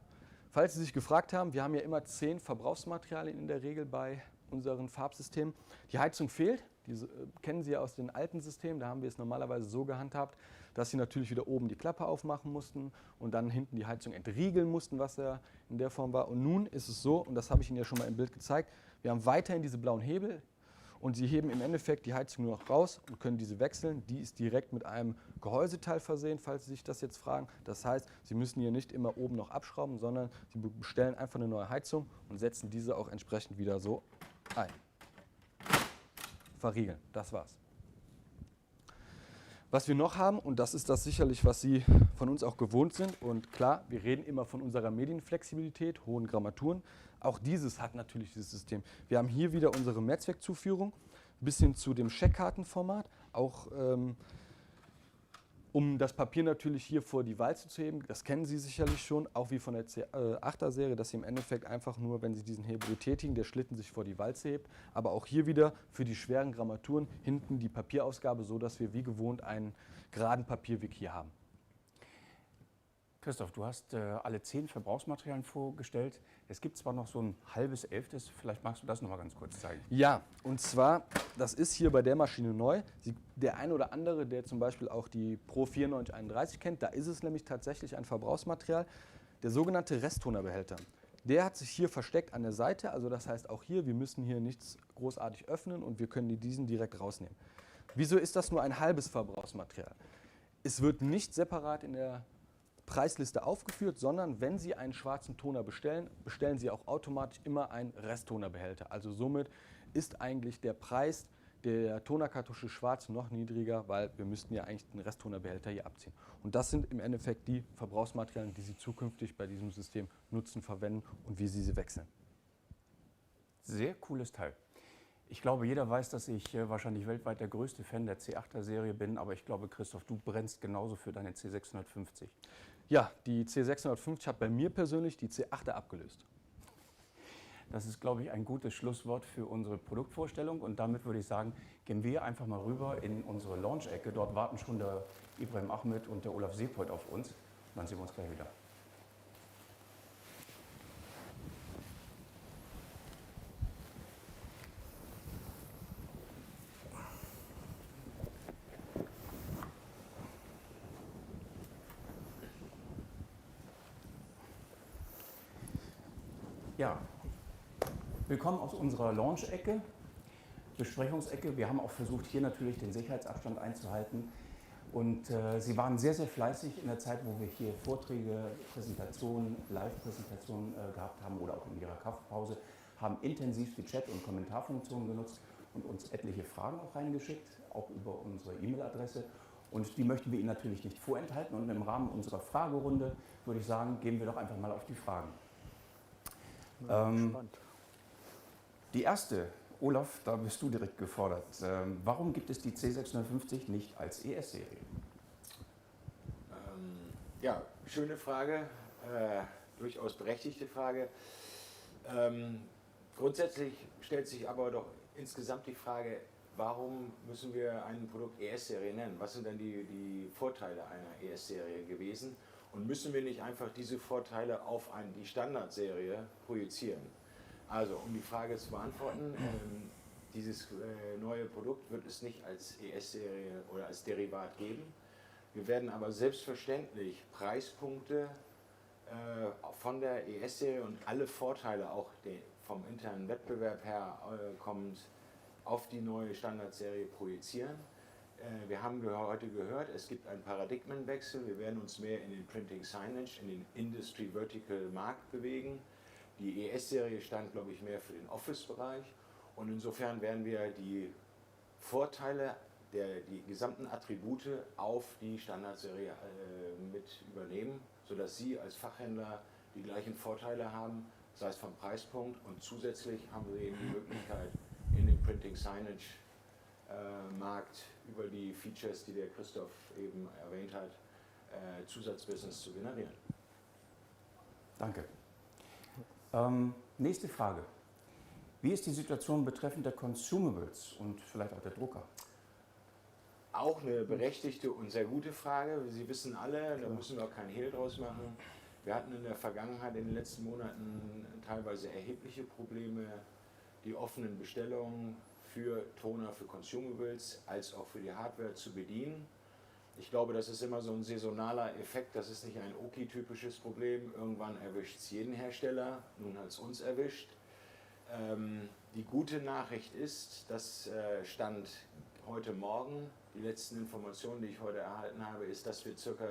Speaker 12: falls Sie sich gefragt haben, wir haben ja immer 10 Verbrauchsmaterialien in der Regel bei unseren Farbsystemen. Die Heizung fehlt, die kennen Sie ja aus den alten Systemen, da haben wir es normalerweise so gehandhabt, dass Sie natürlich wieder oben die Klappe aufmachen mussten und dann hinten die Heizung entriegeln mussten, was ja in der Form war. Und nun ist es so, und das habe ich Ihnen ja schon mal im Bild gezeigt, wir haben weiterhin diese blauen Hebel und Sie heben im Endeffekt die Heizung nur noch raus und können diese wechseln. Die ist direkt mit einem Gehäuseteil versehen, falls Sie sich das jetzt fragen. Das heißt, Sie müssen hier nicht immer oben noch abschrauben, sondern Sie bestellen einfach eine neue Heizung und setzen diese auch entsprechend wieder so ein. Verriegeln, das war's. Was wir noch haben, und das ist das sicherlich, was Sie von uns auch gewohnt sind, und klar, wir reden immer von unserer Medienflexibilität, hohen Grammaturen. Auch dieses hat natürlich dieses System. Wir haben hier wieder unsere Mehrzweckzuführung bis hin zu dem Scheckkartenformat, auch um das Papier natürlich hier vor die Walze zu heben. Das kennen Sie sicherlich schon, auch wie von der C8er-Serie, dass Sie im Endeffekt einfach nur, wenn Sie diesen Hebel betätigen, der Schlitten sich vor die Walze hebt. Aber auch hier wieder für die schweren Grammaturen hinten die Papierausgabe, so dass wir wie gewohnt einen geraden Papierweg hier haben.
Speaker 1: Christoph, du hast alle 10 Verbrauchsmaterialien vorgestellt. Es gibt zwar noch so ein halbes, 11. Vielleicht magst du das noch mal ganz kurz zeigen.
Speaker 12: Ja, und zwar, das ist hier bei der Maschine neu. Der ein oder andere, der zum Beispiel auch die Pro 9431 kennt, da ist es nämlich tatsächlich ein Verbrauchsmaterial, der sogenannte Resttonerbehälter. Der hat sich hier versteckt an der Seite, also das heißt auch hier, wir müssen hier nichts großartig öffnen und wir können diesen direkt rausnehmen. Wieso ist das nur ein halbes Verbrauchsmaterial? Es wird nicht separat in der Preisliste aufgeführt, sondern wenn Sie einen schwarzen Toner bestellen, bestellen Sie auch automatisch immer einen Resttonerbehälter. Also somit ist eigentlich der Preis der Tonerkartusche schwarz noch niedriger, weil wir müssten ja eigentlich den Resttonerbehälter hier abziehen. Und das sind im Endeffekt die Verbrauchsmaterialien, die Sie zukünftig bei diesem System nutzen, verwenden und wie Sie sie wechseln.
Speaker 1: Sehr cooles Teil. Ich glaube, jeder weiß, dass ich wahrscheinlich weltweit der größte Fan der C8er-Serie bin, aber ich glaube, Christoph, du brennst genauso für deine C650.
Speaker 12: Ja, die C650 hat bei mir persönlich die C8er abgelöst.
Speaker 1: Das ist, glaube ich, ein gutes Schlusswort für unsere Produktvorstellung und damit würde ich sagen, gehen wir einfach mal rüber in unsere Launch-Ecke. Dort warten schon der Ibrahim Ahmed und der Olaf Seepold auf uns. Und dann sehen wir uns gleich wieder. Ja, willkommen aus unserer Launch-Ecke, Besprechungsecke. Wir haben auch versucht, hier natürlich den Sicherheitsabstand einzuhalten. Und Sie waren sehr, sehr fleißig in der Zeit, wo wir hier Vorträge, Präsentationen, Live-Präsentationen gehabt haben oder auch in Ihrer Kaffeepause, haben intensiv die Chat- und Kommentarfunktion genutzt und uns etliche Fragen auch reingeschickt, auch über unsere E-Mail-Adresse. Und die möchten wir Ihnen natürlich nicht vorenthalten. Und im Rahmen unserer Fragerunde würde ich sagen, gehen wir doch einfach mal auf die Fragen. Die erste, Olaf, da bist du direkt gefordert. Warum gibt es die C650 nicht als ES-Serie?
Speaker 13: Ja, schöne Frage, durchaus berechtigte Frage. Grundsätzlich stellt sich aber doch insgesamt die Frage, warum müssen wir ein Produkt ES-Serie nennen? Was sind denn die Vorteile einer ES-Serie gewesen? Und müssen wir nicht einfach diese Vorteile auf die Standardserie projizieren? Also, um die Frage zu beantworten, dieses neue Produkt wird es nicht als ES-Serie oder als Derivat geben. Wir werden aber selbstverständlich Preispunkte von der ES-Serie und alle Vorteile, auch vom internen Wettbewerb her kommend, auf die neue Standardserie projizieren. Wir haben heute gehört, es gibt einen Paradigmenwechsel. Wir werden uns mehr in den Printing Signage, in den Industry Vertical Markt bewegen. Die ES-Serie stand, glaube ich, mehr für den Office-Bereich. Und insofern werden wir die Vorteile, die gesamten Attribute auf die Standardserie mit übernehmen, sodass Sie als Fachhändler die gleichen Vorteile haben, sei es vom Preispunkt. Und zusätzlich haben wir eben die Möglichkeit, in dem Printing Signage Markt über die Features, die der Christoph eben erwähnt hat, Zusatzbusiness zu generieren.
Speaker 1: Danke. Nächste Frage. Wie ist die Situation betreffend der Consumables und vielleicht auch der Drucker?
Speaker 13: Auch eine berechtigte und sehr gute Frage. Sie wissen alle, da müssen wir auch keinen Hehl draus machen. Wir hatten in der Vergangenheit, in den letzten Monaten teilweise erhebliche Probleme, die offenen Bestellungen für Toner, für Consumables, als auch für die Hardware zu bedienen. Ich glaube, das ist immer so ein saisonaler Effekt, das ist nicht ein Oki-typisches Problem. Irgendwann erwischt es jeden Hersteller, nun hat es uns erwischt. Die gute Nachricht ist, das stand heute Morgen, die letzten Informationen, die ich heute erhalten habe, ist, dass wir ca.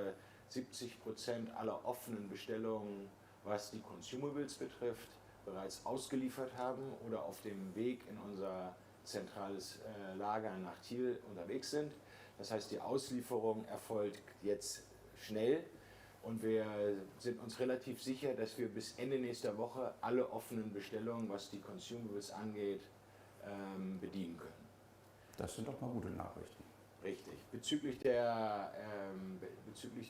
Speaker 13: 70% aller offenen Bestellungen, was die Consumables betrifft, bereits ausgeliefert haben oder auf dem Weg in unser zentrales Lager nach Thiel unterwegs sind. Das heißt, die Auslieferung erfolgt jetzt schnell und wir sind uns relativ sicher, dass wir bis Ende nächster Woche alle offenen Bestellungen, was die Consumables angeht, bedienen können.
Speaker 1: Das sind doch mal gute Nachrichten.
Speaker 13: Richtig. Bezüglich der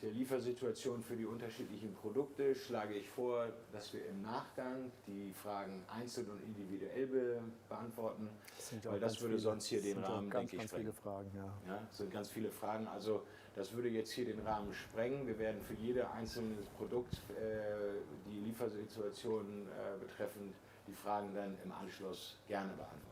Speaker 13: Liefersituation für die unterschiedlichen Produkte schlage ich vor, dass wir im Nachgang die Fragen einzeln und individuell beantworten, weil das würde sonst hier den Rahmen, denke ich, sprengen.
Speaker 3: Viele Fragen, ja.
Speaker 13: Ja, es sind ganz viele Fragen. Also das würde jetzt hier den Rahmen sprengen. Wir werden für jedes einzelne Produkt die Liefersituation betreffend die Fragen dann im Anschluss gerne beantworten.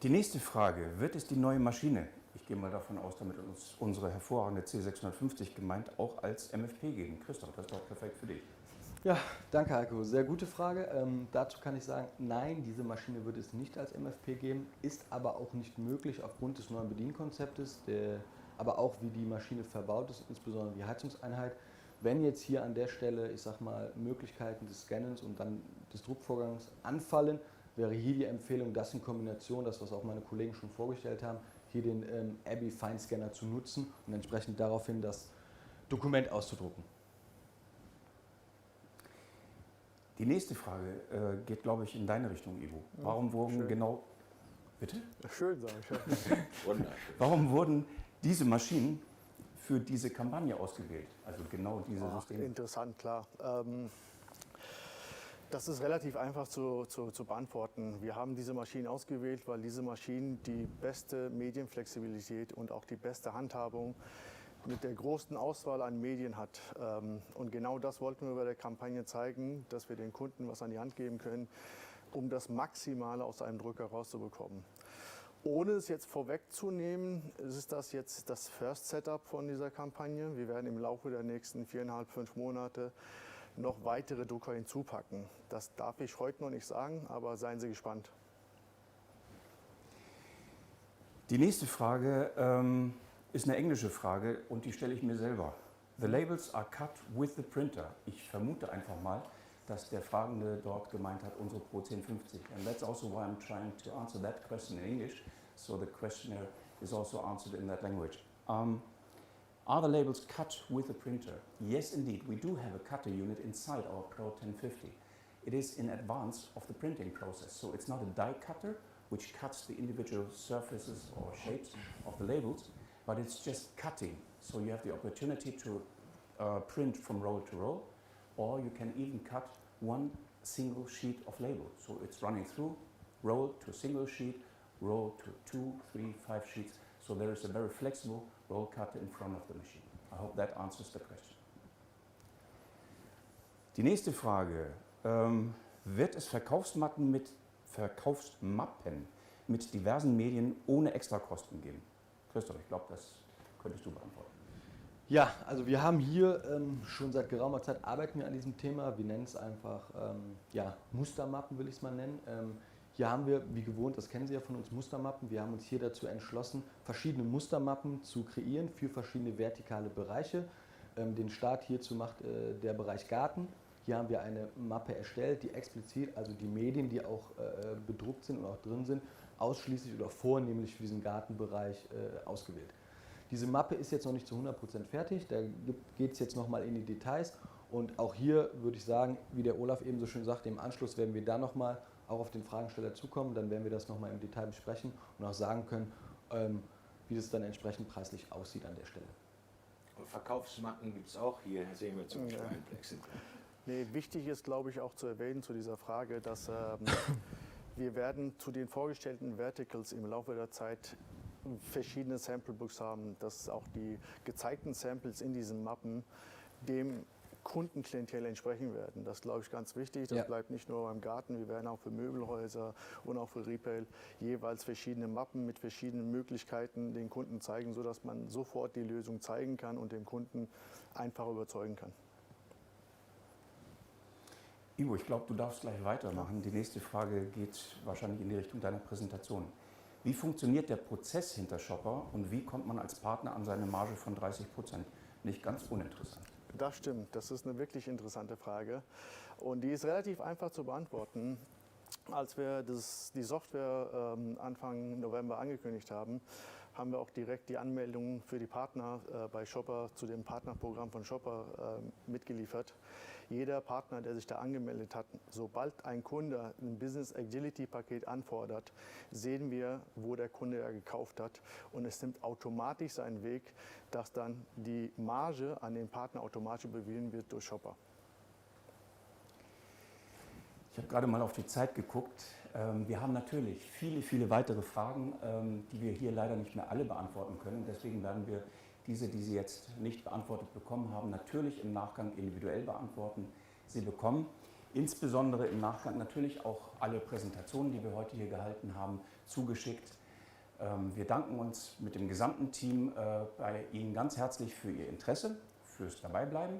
Speaker 1: Die nächste Frage, wird es die neue Maschine, ich gehe mal davon aus, damit uns unsere hervorragende C650 gemeint, auch als MFP geben? Christoph, das ist doch perfekt für dich.
Speaker 12: Ja, danke Heiko, sehr gute Frage. Dazu kann ich sagen, nein, diese Maschine wird es nicht als MFP geben, ist aber auch nicht möglich aufgrund des neuen Bedienkonzeptes, aber auch wie die Maschine verbaut ist, insbesondere die Heizungseinheit. Wenn jetzt hier an der Stelle, ich sag mal, Möglichkeiten des Scannens und dann des Druckvorgangs anfallen, wäre hier die Empfehlung, das in Kombination, das was auch meine Kollegen schon vorgestellt haben, hier den Abby Fine Scanner zu nutzen und entsprechend daraufhin das Dokument auszudrucken.
Speaker 1: Die nächste Frage geht, glaube ich, in deine Richtung, Ivo. Warum wurden
Speaker 3: schön.
Speaker 1: genau... Bitte?
Speaker 3: Schön, sage ich.
Speaker 13: Wunderschön.
Speaker 1: Warum wurden diese Maschinen für diese Kampagne ausgewählt? Also genau diese Systeme.
Speaker 3: Interessant, klar. Das ist relativ einfach zu beantworten. Wir haben diese Maschinen ausgewählt, weil diese Maschinen die beste Medienflexibilität und auch die beste Handhabung mit der großen Auswahl an Medien hat. Und genau das wollten wir bei der Kampagne zeigen, dass wir den Kunden was an die Hand geben können, um das Maximale aus einem Drucker rauszubekommen. Ohne es jetzt vorwegzunehmen, ist das jetzt das First Setup von dieser Kampagne. Wir werden im Laufe der nächsten 4,5, 5 Monate noch weitere Drucker hinzupacken. Das darf ich heute noch nicht sagen, aber seien Sie gespannt.
Speaker 1: Die nächste Frage ist eine englische Frage und die stelle ich mir selber. The labels are cut with the printer. Ich vermute einfach mal, dass der Fragende dort gemeint hat, unsere Pro 1050. And that's also why I'm trying to answer that question in English. So the questioner is also answered in that language. Are the labels cut with the printer? Yes, indeed. We do have a cutter unit inside our Pro 1050. It is in advance of the printing process. So it's not a die cutter, which cuts the individual surfaces or shapes of the labels, but it's just cutting. So you have the opportunity to print from roll to roll, or you can even cut one single sheet of label. So it's running through, roll to a single sheet, roll to 2, 3, 5 sheets. So there is a very flexible roll cutter in front of the machine. I hope that answers the question. Die nächste Frage. Wird es Verkaufsmappen mit diversen Medien ohne Extrakosten geben? Christoph, ich glaube, das könntest du beantworten.
Speaker 12: Ja, also wir haben hier schon seit geraumer Zeit arbeiten wir an diesem Thema. Wir nennen es einfach Mustermappen, will ich es mal nennen. Hier haben wir, wie gewohnt, das kennen Sie ja von uns, Mustermappen. Wir haben uns hier dazu entschlossen, verschiedene Mustermappen zu kreieren für verschiedene vertikale Bereiche. Den Start hierzu macht der Bereich Garten. Hier haben wir eine Mappe erstellt, die explizit, also die Medien, die auch bedruckt sind und auch drin sind, ausschließlich oder vornehmlich für diesen Gartenbereich ausgewählt. Diese Mappe ist jetzt noch nicht zu 100% fertig, da geht es jetzt nochmal in die Details. Und auch hier würde ich sagen, wie der Olaf eben so schön sagte, im Anschluss werden wir da nochmal auch auf den Fragensteller zukommen, dann werden wir das nochmal im Detail besprechen und auch sagen können, wie das dann entsprechend preislich aussieht an der Stelle.
Speaker 13: Und Verkaufsmappen gibt es auch, hier sehen wir zum Beispiel einen Plexi.
Speaker 3: Nee, wichtig ist, glaube ich, auch zu erwähnen zu dieser Frage, dass wir werden zu den vorgestellten Verticals im Laufe der Zeit verschiedene Samplebooks haben, dass auch die gezeigten Samples in diesen Mappen dem Kundenklientel entsprechen werden. Das ist, glaube ich, ganz wichtig. Das bleibt nicht nur beim Garten, wir werden auch für Möbelhäuser und auch für Retail jeweils verschiedene Mappen mit verschiedenen Möglichkeiten den Kunden zeigen, sodass man sofort die Lösung zeigen kann und den Kunden einfach überzeugen kann.
Speaker 1: Ivo, ich glaube, du darfst gleich weitermachen. Die nächste Frage geht wahrscheinlich in die Richtung deiner Präsentation. Wie funktioniert der Prozess hinter Shopper und wie kommt man als Partner an seine Marge von 30%? Nicht ganz uninteressant.
Speaker 3: Das stimmt, das ist eine wirklich interessante Frage und die ist relativ einfach zu beantworten. Als wir die Software Anfang November angekündigt haben, haben wir auch direkt die Anmeldung für die Partner bei Shopper zu dem Partnerprogramm von Shopper mitgeliefert. Jeder Partner, der sich da angemeldet hat, sobald ein Kunde ein Business Agility Paket anfordert, sehen wir, wo der Kunde ja gekauft hat. Und es nimmt automatisch seinen Weg, dass dann die Marge an den Partner automatisch überwiesen wird durch Shopper.
Speaker 1: Ich habe gerade mal auf die Zeit geguckt. Wir haben natürlich viele, viele weitere Fragen, die wir hier leider nicht mehr alle beantworten können. Deswegen werden wir diese, die Sie jetzt nicht beantwortet bekommen haben, natürlich im Nachgang individuell beantworten. Sie bekommen insbesondere im Nachgang natürlich auch alle Präsentationen, die wir heute hier gehalten haben, zugeschickt. Wir danken uns mit dem gesamten Team bei Ihnen ganz herzlich für Ihr Interesse, fürs Dabeibleiben.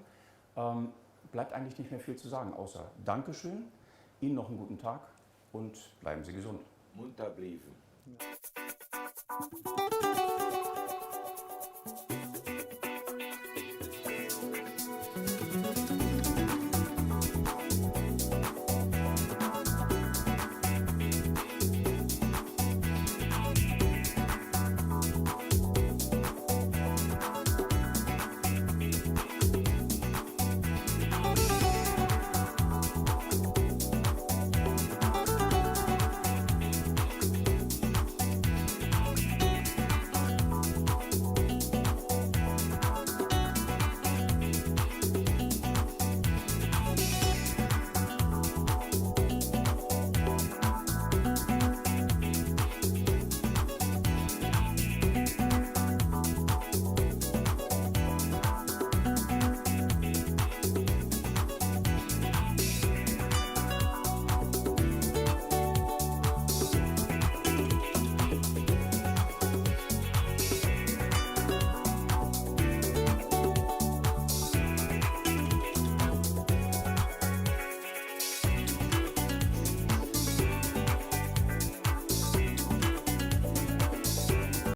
Speaker 1: Bleibt eigentlich nicht mehr viel zu sagen, außer Dankeschön. Ihnen noch einen guten Tag und bleiben Sie gesund.
Speaker 13: Munter bleiben.